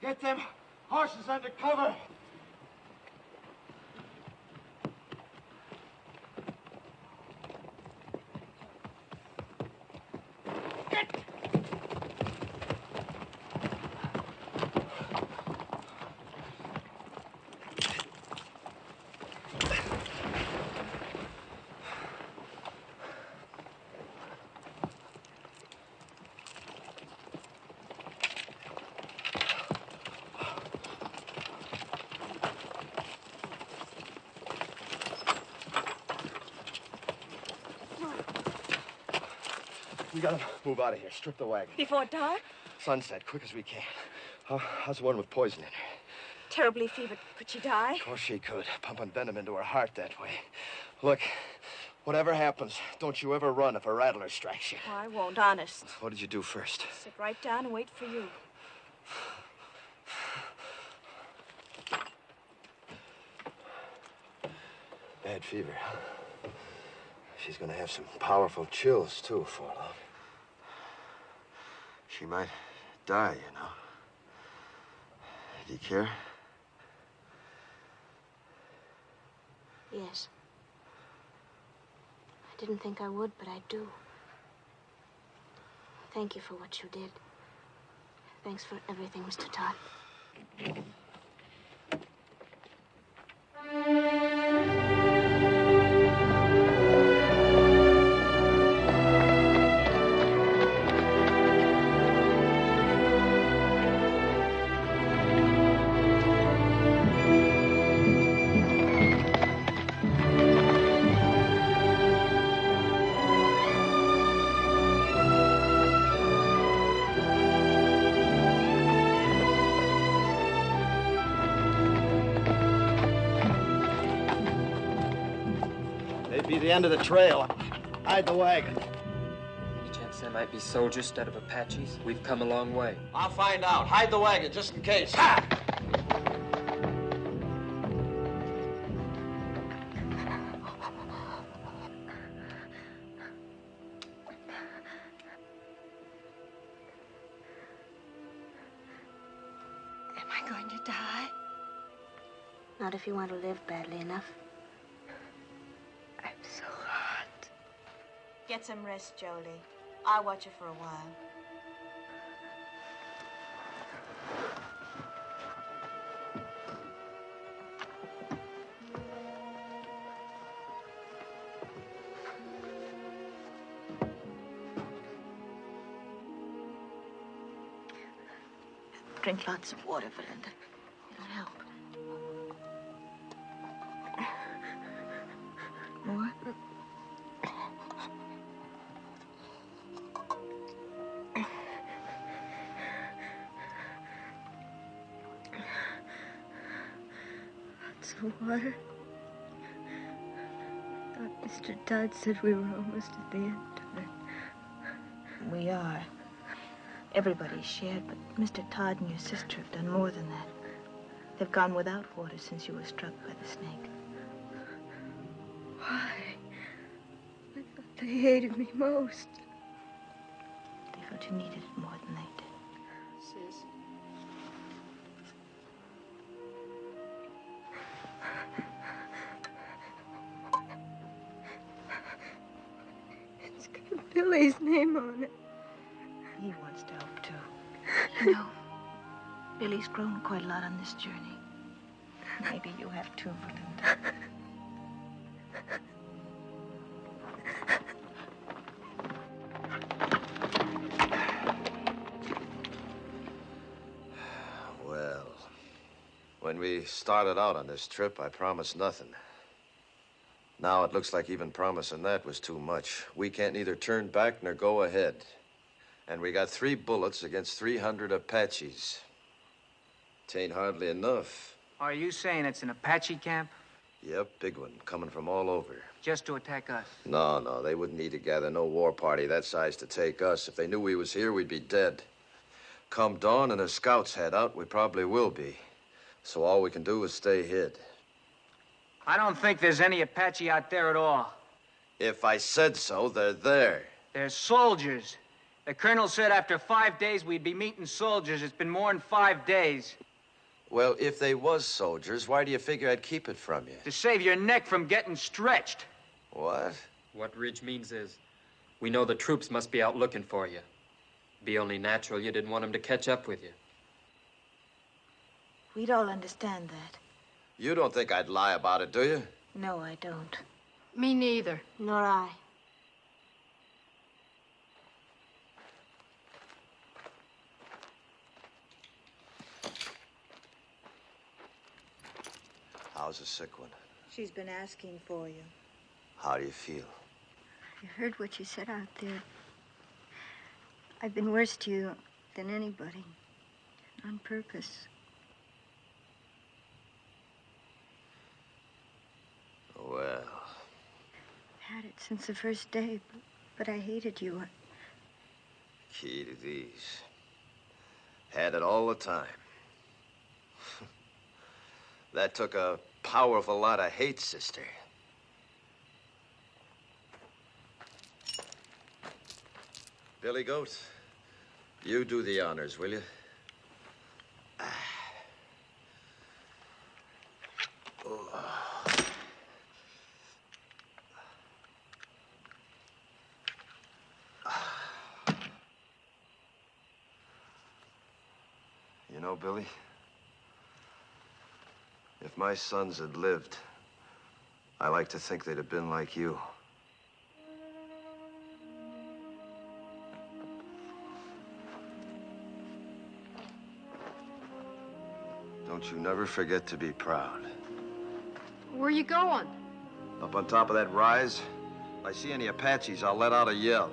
Get them horses under cover. We gotta move out of here. Strip the wagon. Before dark? Sunset, quick as we can. How's the one with poison in her? Terribly fevered. Could she die? Of course she could. Pumping venom into her heart that way. Look, whatever happens, don't you ever run if a rattler strikes you. Oh, I won't, honest. What did you do first? Sit right down and wait for you. Bad fever, huh? She's gonna have some powerful chills, too, before long. She might die, you know. Do you care? Yes. I didn't think I would, but I do. Thank you for what you did. Thanks for everything, Mr. Todd. The end of the trail. Hide the wagon. Any chance there might be soldiers instead of Apaches? We've come a long way. I'll find out. Hide the wagon, just in case. Ha! Am I going to die? Not if you want to live badly enough. So hot. Get some rest, Jolie. I'll watch you for a while. Drink lots of water, Belinda. It'll help. More? Lots of water. Thought Mr. Todd said we were almost at the end of it. We are. Everybody's shared, but Mr. Todd and your sister have done more than that. They've gone without water since you were struck by the snake. Why? I thought they hated me most. They felt you needed it more than they did. Sis. It's got Billy's name on it. He wants to help, too. You know, Billy's grown quite a lot on this journey. Maybe you have too, Belinda. Well, when we started out on this trip, I promised nothing. Now it looks like even promising that was too much. We can't neither turn back nor go ahead. And we got 3 bullets against 300 Apaches. Tain't hardly enough. Are you saying it's an Apache camp? Yep, big one, coming from all over. Just to attack us? No, they wouldn't need to gather no war party that size to take us. If they knew we was here, we'd be dead. Come dawn and the scouts head out, we probably will be. So all we can do is stay hid. I don't think there's any Apache out there at all. If I said so, they're there. They're soldiers. The colonel said after 5 days we'd be meeting soldiers. It's been more than 5 days. Well, if they was soldiers, why do you figure I'd keep it from you? To save your neck from getting stretched. What? What Ridge means is, we know the troops must be out looking for you. Be only natural you didn't want them to catch up with you. We'd all understand that. You don't think I'd lie about it, do you? No, I don't. Me neither. Nor I. How's the sick one? She's been asking for you. How do you feel? I heard what you said out there. I've been worse to you than anybody. On purpose. Well. Had it since the first day, but I hated you. Key to these. Had it all the time. That took a powerful lot of hate, sister. Billy Goat, you do the honors, will you? You know, Billy, if my sons had lived, I like to think they'd have been like you. Don't you never forget to be proud. Where are you going? Up on top of that rise, if I see any Apaches, I'll let out a yell.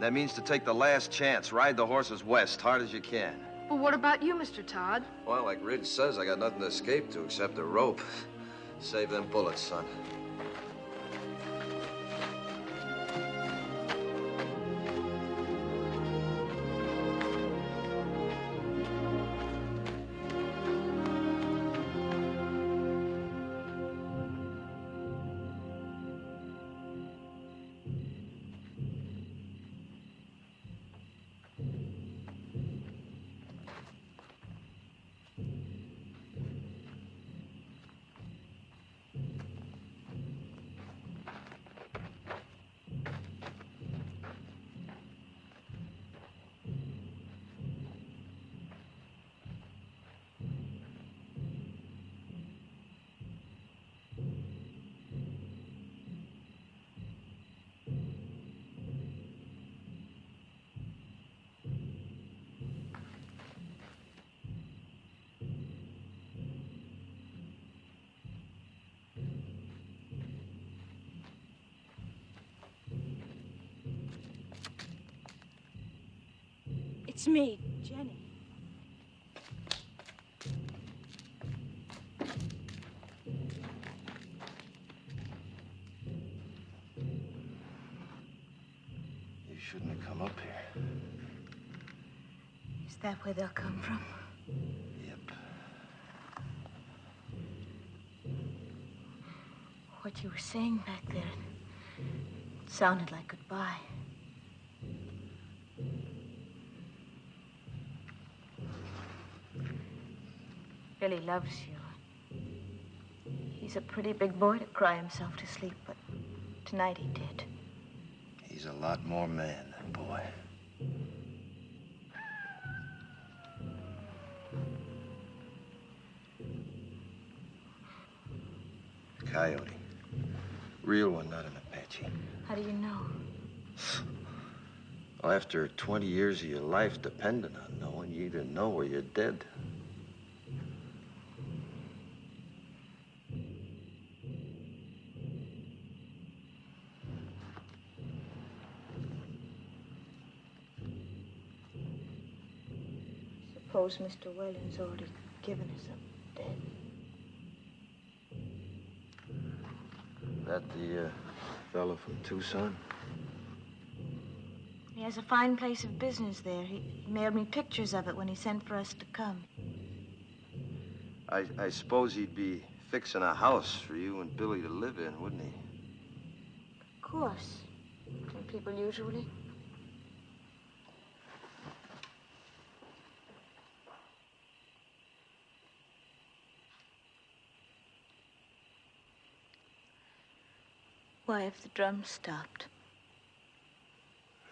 That means to take the last chance, ride the horses west, hard as you can. Well, what about you, Mr. Todd? Well, like Ridge says, I got nothing to escape to except a rope. Save them bullets, son. It's me, Jenny. You shouldn't have come up here. Is that where they'll come from? Yep. What you were saying back there, it sounded like goodbye. Billy loves you. He's a pretty big boy to cry himself to sleep, but tonight he did. He's a lot more man than boy. Coyote. Real one, not an Apache. How do you know? Well, after 20 years of your life depending on knowing, you either know or you're dead. Suppose Mr. Whalen's already given us up dead. That the fellow from Tucson? He has a fine place of business there. He mailed me pictures of it when he sent for us to come. I suppose he'd be fixing a house for you and Billy to live in, wouldn't he? Of course. Don't people usually? Why have the drums stopped?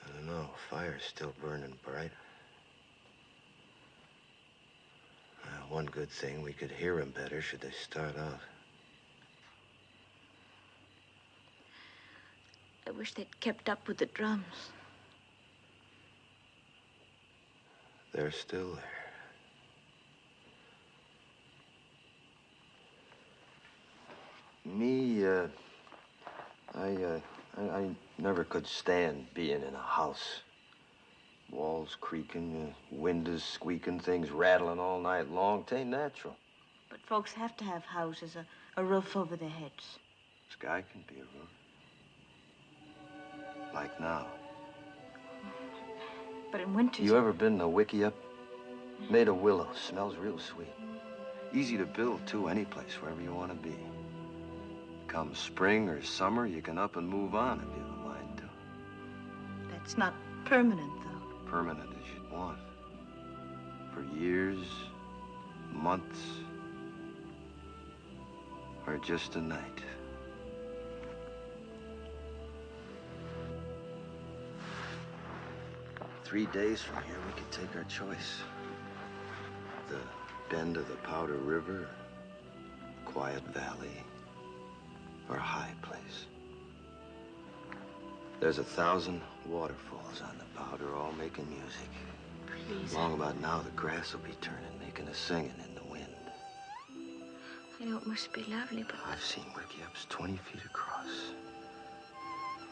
I don't know. Fire's still burning bright. One good thing, we could hear them better should they start out. I wish they'd kept up with the drums. They're still there. Me, I never could stand being in a house. Walls creaking, windows squeaking, things rattling all night long. 'Tain't natural. But folks have to have houses, a roof over their heads. Sky can be a roof. Like now. But in winter... You ever been to Wickiup? Made of willow. Smells real sweet. Easy to build, too, any place, wherever you want to be. Come spring or summer, you can up and move on if you don't mind to. That's not permanent, though. Permanent as you'd want. For years, months, or just a night. Three days from here, we could take our choice. The bend of the Powder River, quiet valley, or a high place. There's 1,000 waterfalls on the Powder, all making music. Please. Long about now, the grass will be turning, making a singing in the wind. I know it must be lovely, but... I've seen Wickiups 20 feet across,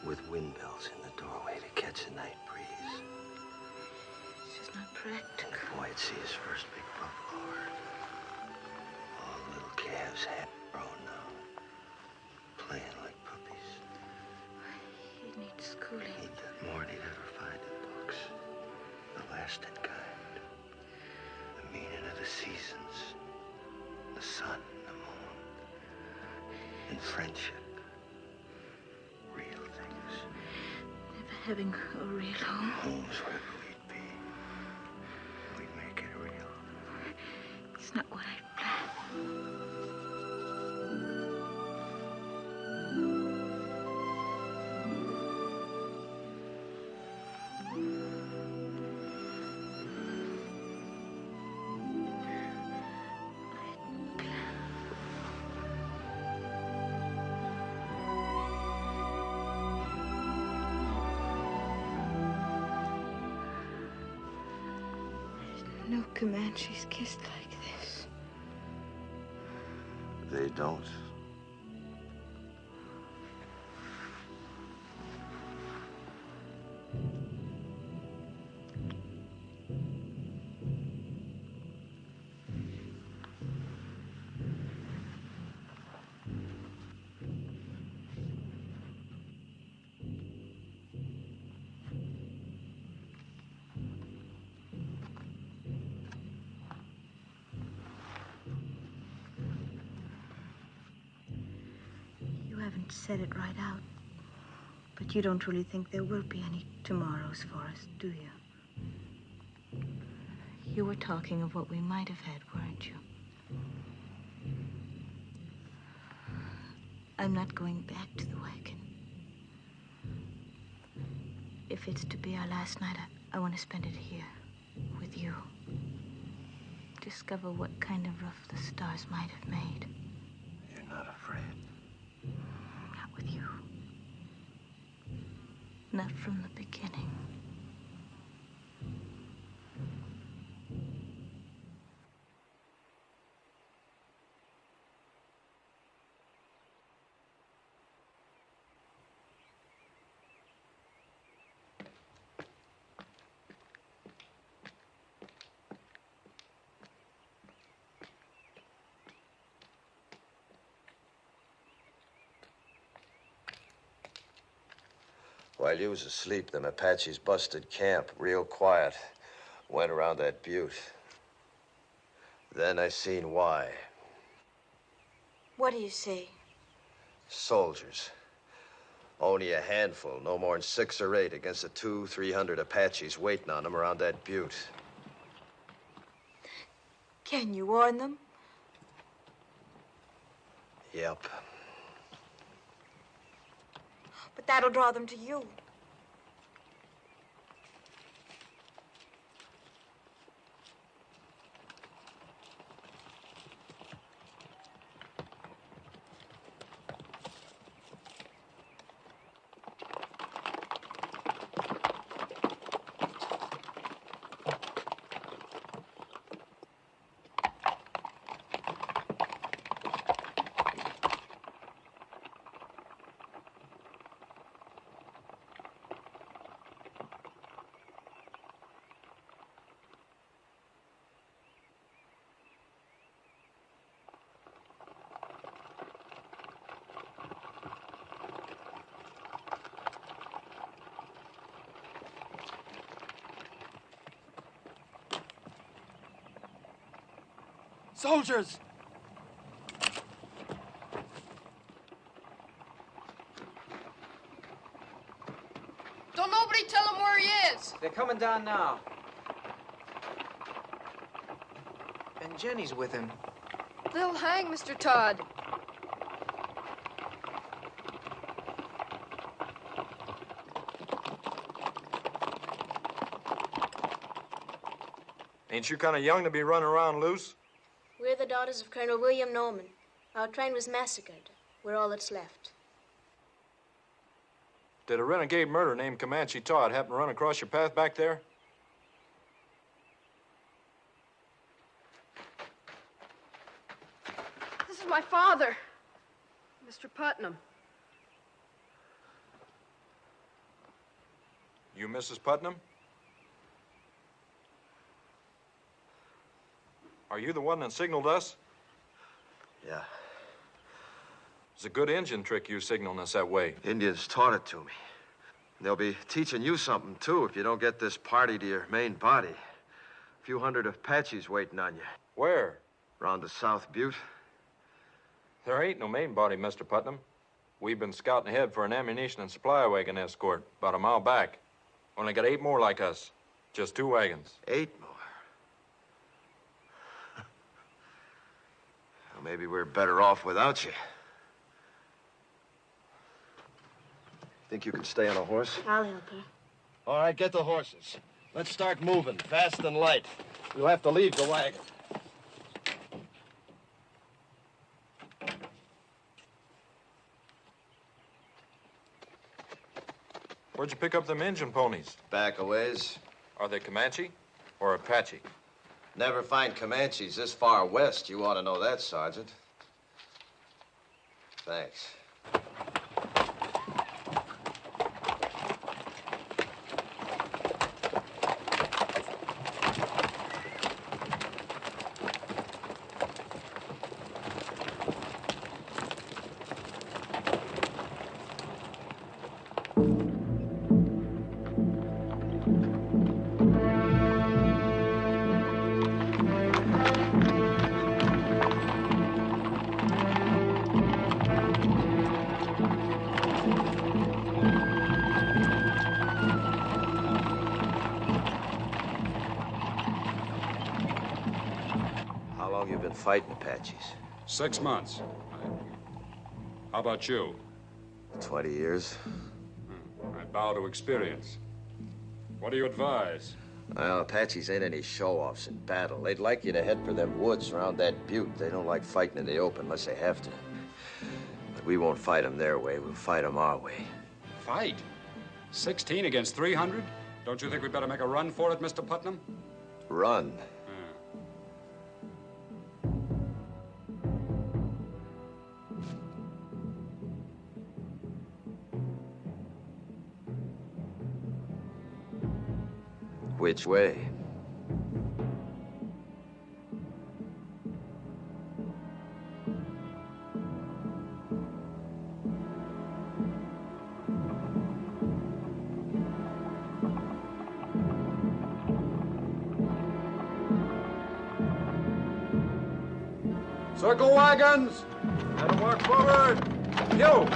with windmills in the doorway to catch the night breeze. It's just not practical. And the boy'd see his first big buffalo herd. All the little calves half grown now, playing like puppies. He'd need schooling. He'd get more than he'd ever find in books. The lasting kind. The meaning of the seasons. The sun, the moon. And friendship. Real things. Never having a real home. Home's wherever we'd be. We'd make it real. It's not what I planned. No Comanches kissed like this. They don't. Said it right out. But you don't really think there will be any tomorrows for us, do you? You were talking of what we might have had, weren't you? I'm not going back to the wagon. If it's to be our last night, I want to spend it here, with you. Discover what kind of roof the stars might have made. You're not afraid. With you. Not from the beginning. While you was asleep, them Apaches busted camp, real quiet. Went around that butte. Then I seen why. What do you see? Soldiers. Only a handful, no more than 6 or 8 against the 200-300 Apaches waiting on them around that butte. Can you warn them? Yep. But that'll draw them to you. Soldiers! Don't nobody tell him where he is. They're coming down now. And Jenny's with him. They'll hang Mr. Todd. Ain't you kind of young to be running around loose? We're the daughters of Colonel William Norman. Our train was massacred. We're all that's left. Did a renegade murderer named Comanche Todd happen to run across your path back there? This is my father, Mr. Putnam. You Mrs. Putnam? Are you the one that signaled us? Yeah. It's a good engine trick you signaling us that way. Indians taught it to me. They'll be teaching you something, too, if you don't get this party to your main body. A few hundred Apaches waiting on you. Where? Around the South Butte. There ain't no main body, Mr. Putnam. We've been scouting ahead for an ammunition and supply wagon escort about a mile back. Only got 8 more like us. Just 2 wagons. 8 more? Well, maybe we're better off without you. Think you could stay on a horse? I'll help her. All right, get the horses. Let's start moving, fast and light. We'll have to leave the wagon. Where'd you pick up them engine ponies? Back a ways. Are they Comanche or Apache? Never find Comanches this far west. You ought to know that, Sergeant. Thanks. Fighting Apaches. 6 months. How about you? 20 years. I bow to experience. What do you advise? Well, Apaches ain't any show-offs in battle. They'd like you to head for them woods around that butte. They don't like fighting in the open unless they have to. But we won't fight them their way. We'll fight them our way. Fight? 16 against 300? Don't you think we'd better make a run for it, Mr. Putnam? Run? Which way? Circle wagons! Let them walk forward! You!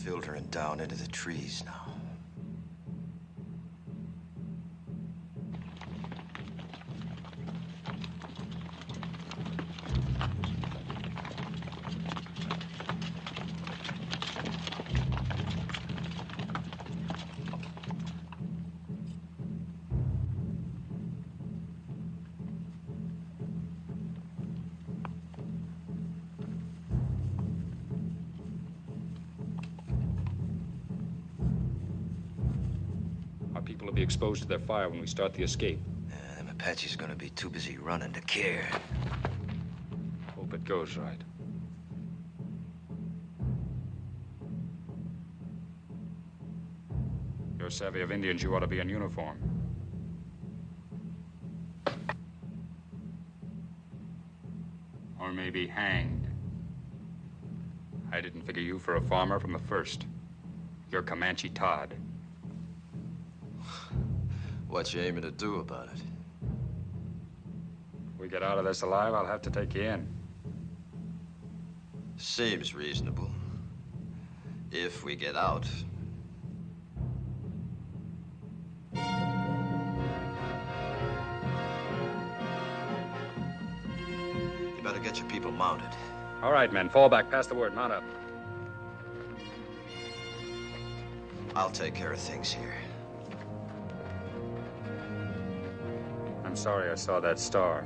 filtering down into the trees now. People will be exposed to their fire when we start the escape. Yeah, them Apaches are gonna be too busy running to care. Hope it goes right. You're savvy of Indians, you ought to be in uniform. Or maybe hanged. I didn't figure you for a farmer from the first. You're Comanche Todd. What you aiming to do about it? If we get out of this alive, I'll have to take you in. Seems reasonable. If we get out. You better get your people mounted. All right, men, fall back. Pass the word. Mount up. I'll take care of things here. I'm sorry I saw that star.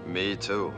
Me too.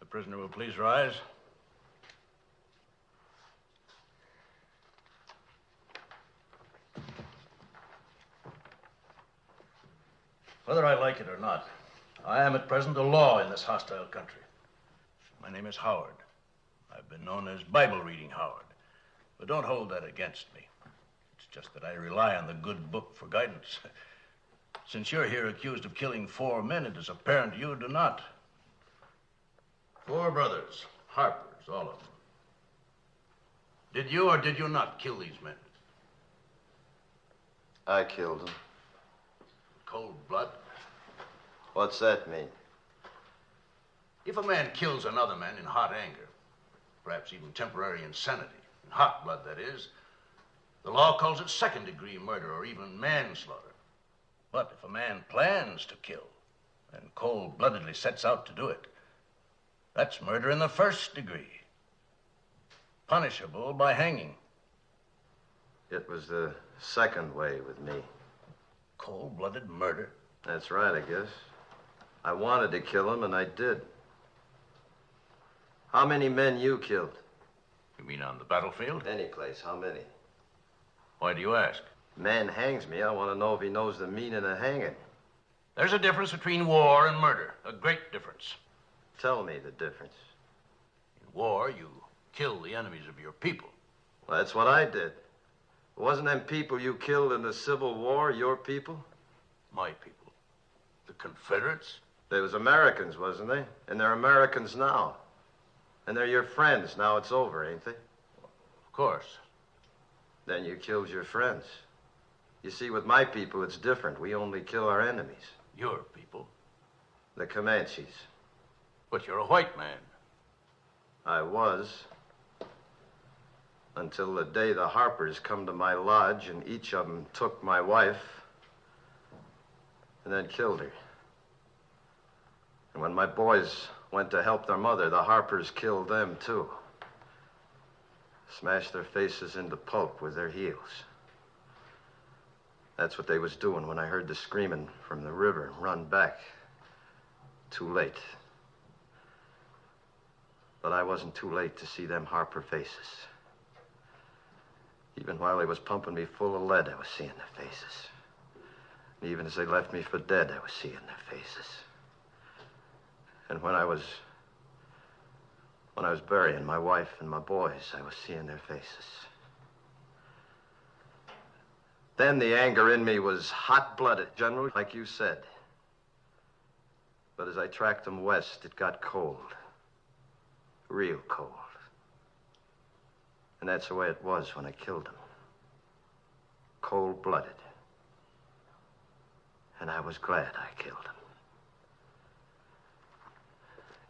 Prisoner will please rise. Whether I like it or not, I am at present a law in this hostile country. My name is Howard. I've been known as Bible-reading Howard, but don't hold that against me. It's just that I rely on the good book for guidance. Since you're here accused of killing 4 men, it is apparent you do not. 4 brothers, Harpers, all of them. Did you or did you not kill these men? I killed them. Cold blood? What's that mean? If a man kills another man in hot anger, perhaps even temporary insanity, In hot blood, that is. The law calls it second-degree murder or even manslaughter. But if a man plans to kill and cold-bloodedly sets out to do it, that's murder in the first degree, punishable by hanging. It was the second way with me. Cold-blooded murder? That's right, I guess. I wanted to kill him, and I did. How many men you killed? You mean on the battlefield? Any place. How many? Why do you ask? Man hangs me. I want to know if he knows the meaning of hanging. There's a difference between war and murder. A great difference. Tell me the difference. In war, you kill the enemies of your people. Well, that's what I did. Wasn't them people you killed in the Civil War your people? My people. The Confederates? They was Americans, wasn't they? And they're Americans now. And they're your friends. Now it's over, ain't they? Of course. Then you killed your friends. You see, with my people, it's different. We only kill our enemies. Your people? The Comanches. But you're a white man. I was. Until the day the Harpers come to my lodge and each of them took my wife and then killed her. And when my boys went to help their mother, the Harpers killed them, too. Smashed their faces into pulp with their heels. That's what they was doing when I heard the screaming from the river and run back. Too late. But I wasn't too late to see them Harper faces. Even while they was pumping me full of lead, I was seeing their faces. And even as they left me for dead, I was seeing their faces. And when I was burying my wife and my boys, I was seeing their faces. Then the anger in me was hot-blooded, General, like you said. But as I tracked them west, it got cold. Real cold. And that's the way it was when I killed them. Cold-blooded. And I was glad I killed him.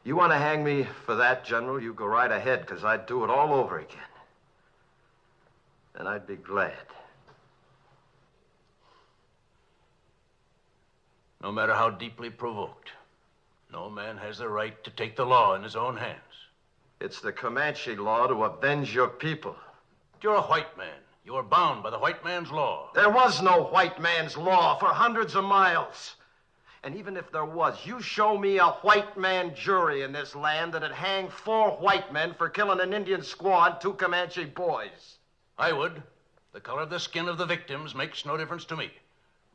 You want to hang me for that, General? You go right ahead, because I'd do it all over again. And I'd be glad. No matter how deeply provoked, no man has the right to take the law in his own hands. It's the Comanche law to avenge your people. You're a white man. You are bound by the white man's law. There was no white man's law for hundreds of miles. And even if there was, you show me a white man jury in this land that'd hang 4 white men for killing an Indian squaw and 2 Comanche boys. I would. The color of the skin of the victims makes no difference to me.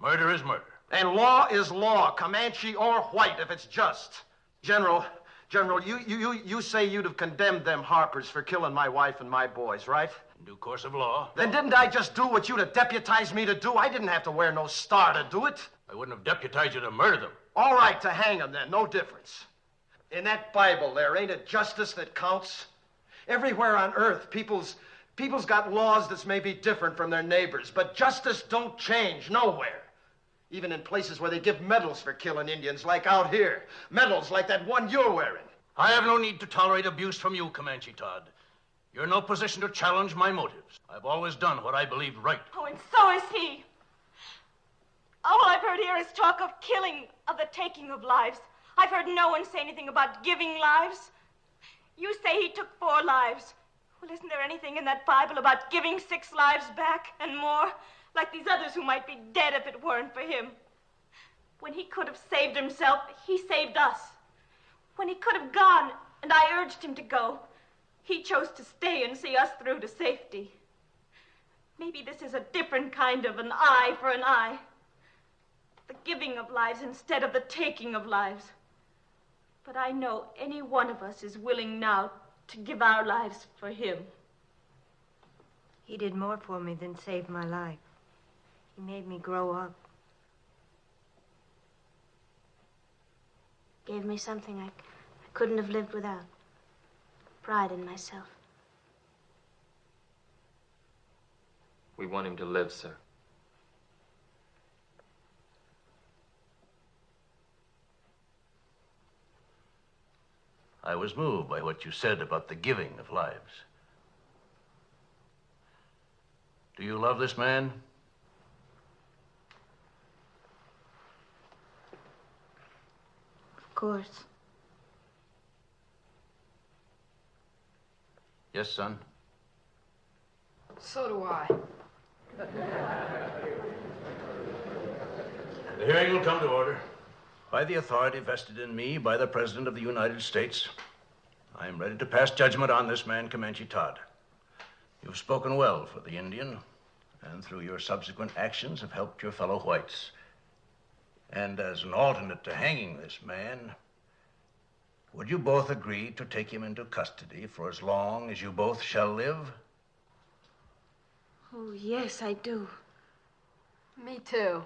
Murder is murder. And law is law, Comanche or white, if it's just. General, you say you'd have condemned them Harpers for killing my wife and my boys, right? In due course of law. Then didn't I just do what you'd have deputized me to do? I didn't have to wear no star to do it. I wouldn't have deputized you to murder them. All right, to hang them then, no difference. In that Bible there, ain't it justice that counts? Everywhere on earth, people's got laws that's maybe different from their neighbors, but justice don't change nowhere. Even in places where they give medals for killing Indians, like out here. Medals like that one you're wearing. I have no need to tolerate abuse from you, Comanche Todd. You're in no position to challenge my motives. I've always done what I believed right. Oh, and so is he. All I've heard here is talk of killing, of the taking of lives. I've heard no one say anything about giving lives. You say he took 4 lives. Well, isn't there anything in that Bible about giving 6 lives back and more? Like these others who might be dead if it weren't for him. When he could have saved himself, he saved us. When he could have gone, and I urged him to go, he chose to stay and see us through to safety. Maybe this is a different kind of an eye for an eye. The giving of lives instead of the taking of lives. But I know any one of us is willing now to give our lives for him. He did more for me than save my life. He made me grow up. Gave me something I couldn't have lived without. Pride in myself. We want him to live, sir. I was moved by what you said about the giving of lives. Do you love this man? Of course. Yes, son. So do I. The hearing will come to order. By the authority vested in me by the President of the United States, I am ready to pass judgment on this man, Comanche Todd. You've spoken well for the Indian, and through your subsequent actions have helped your fellow whites. And as an alternate to hanging this man, would you both agree to take him into custody for as long as you both shall live? Oh, yes, I do. Me too.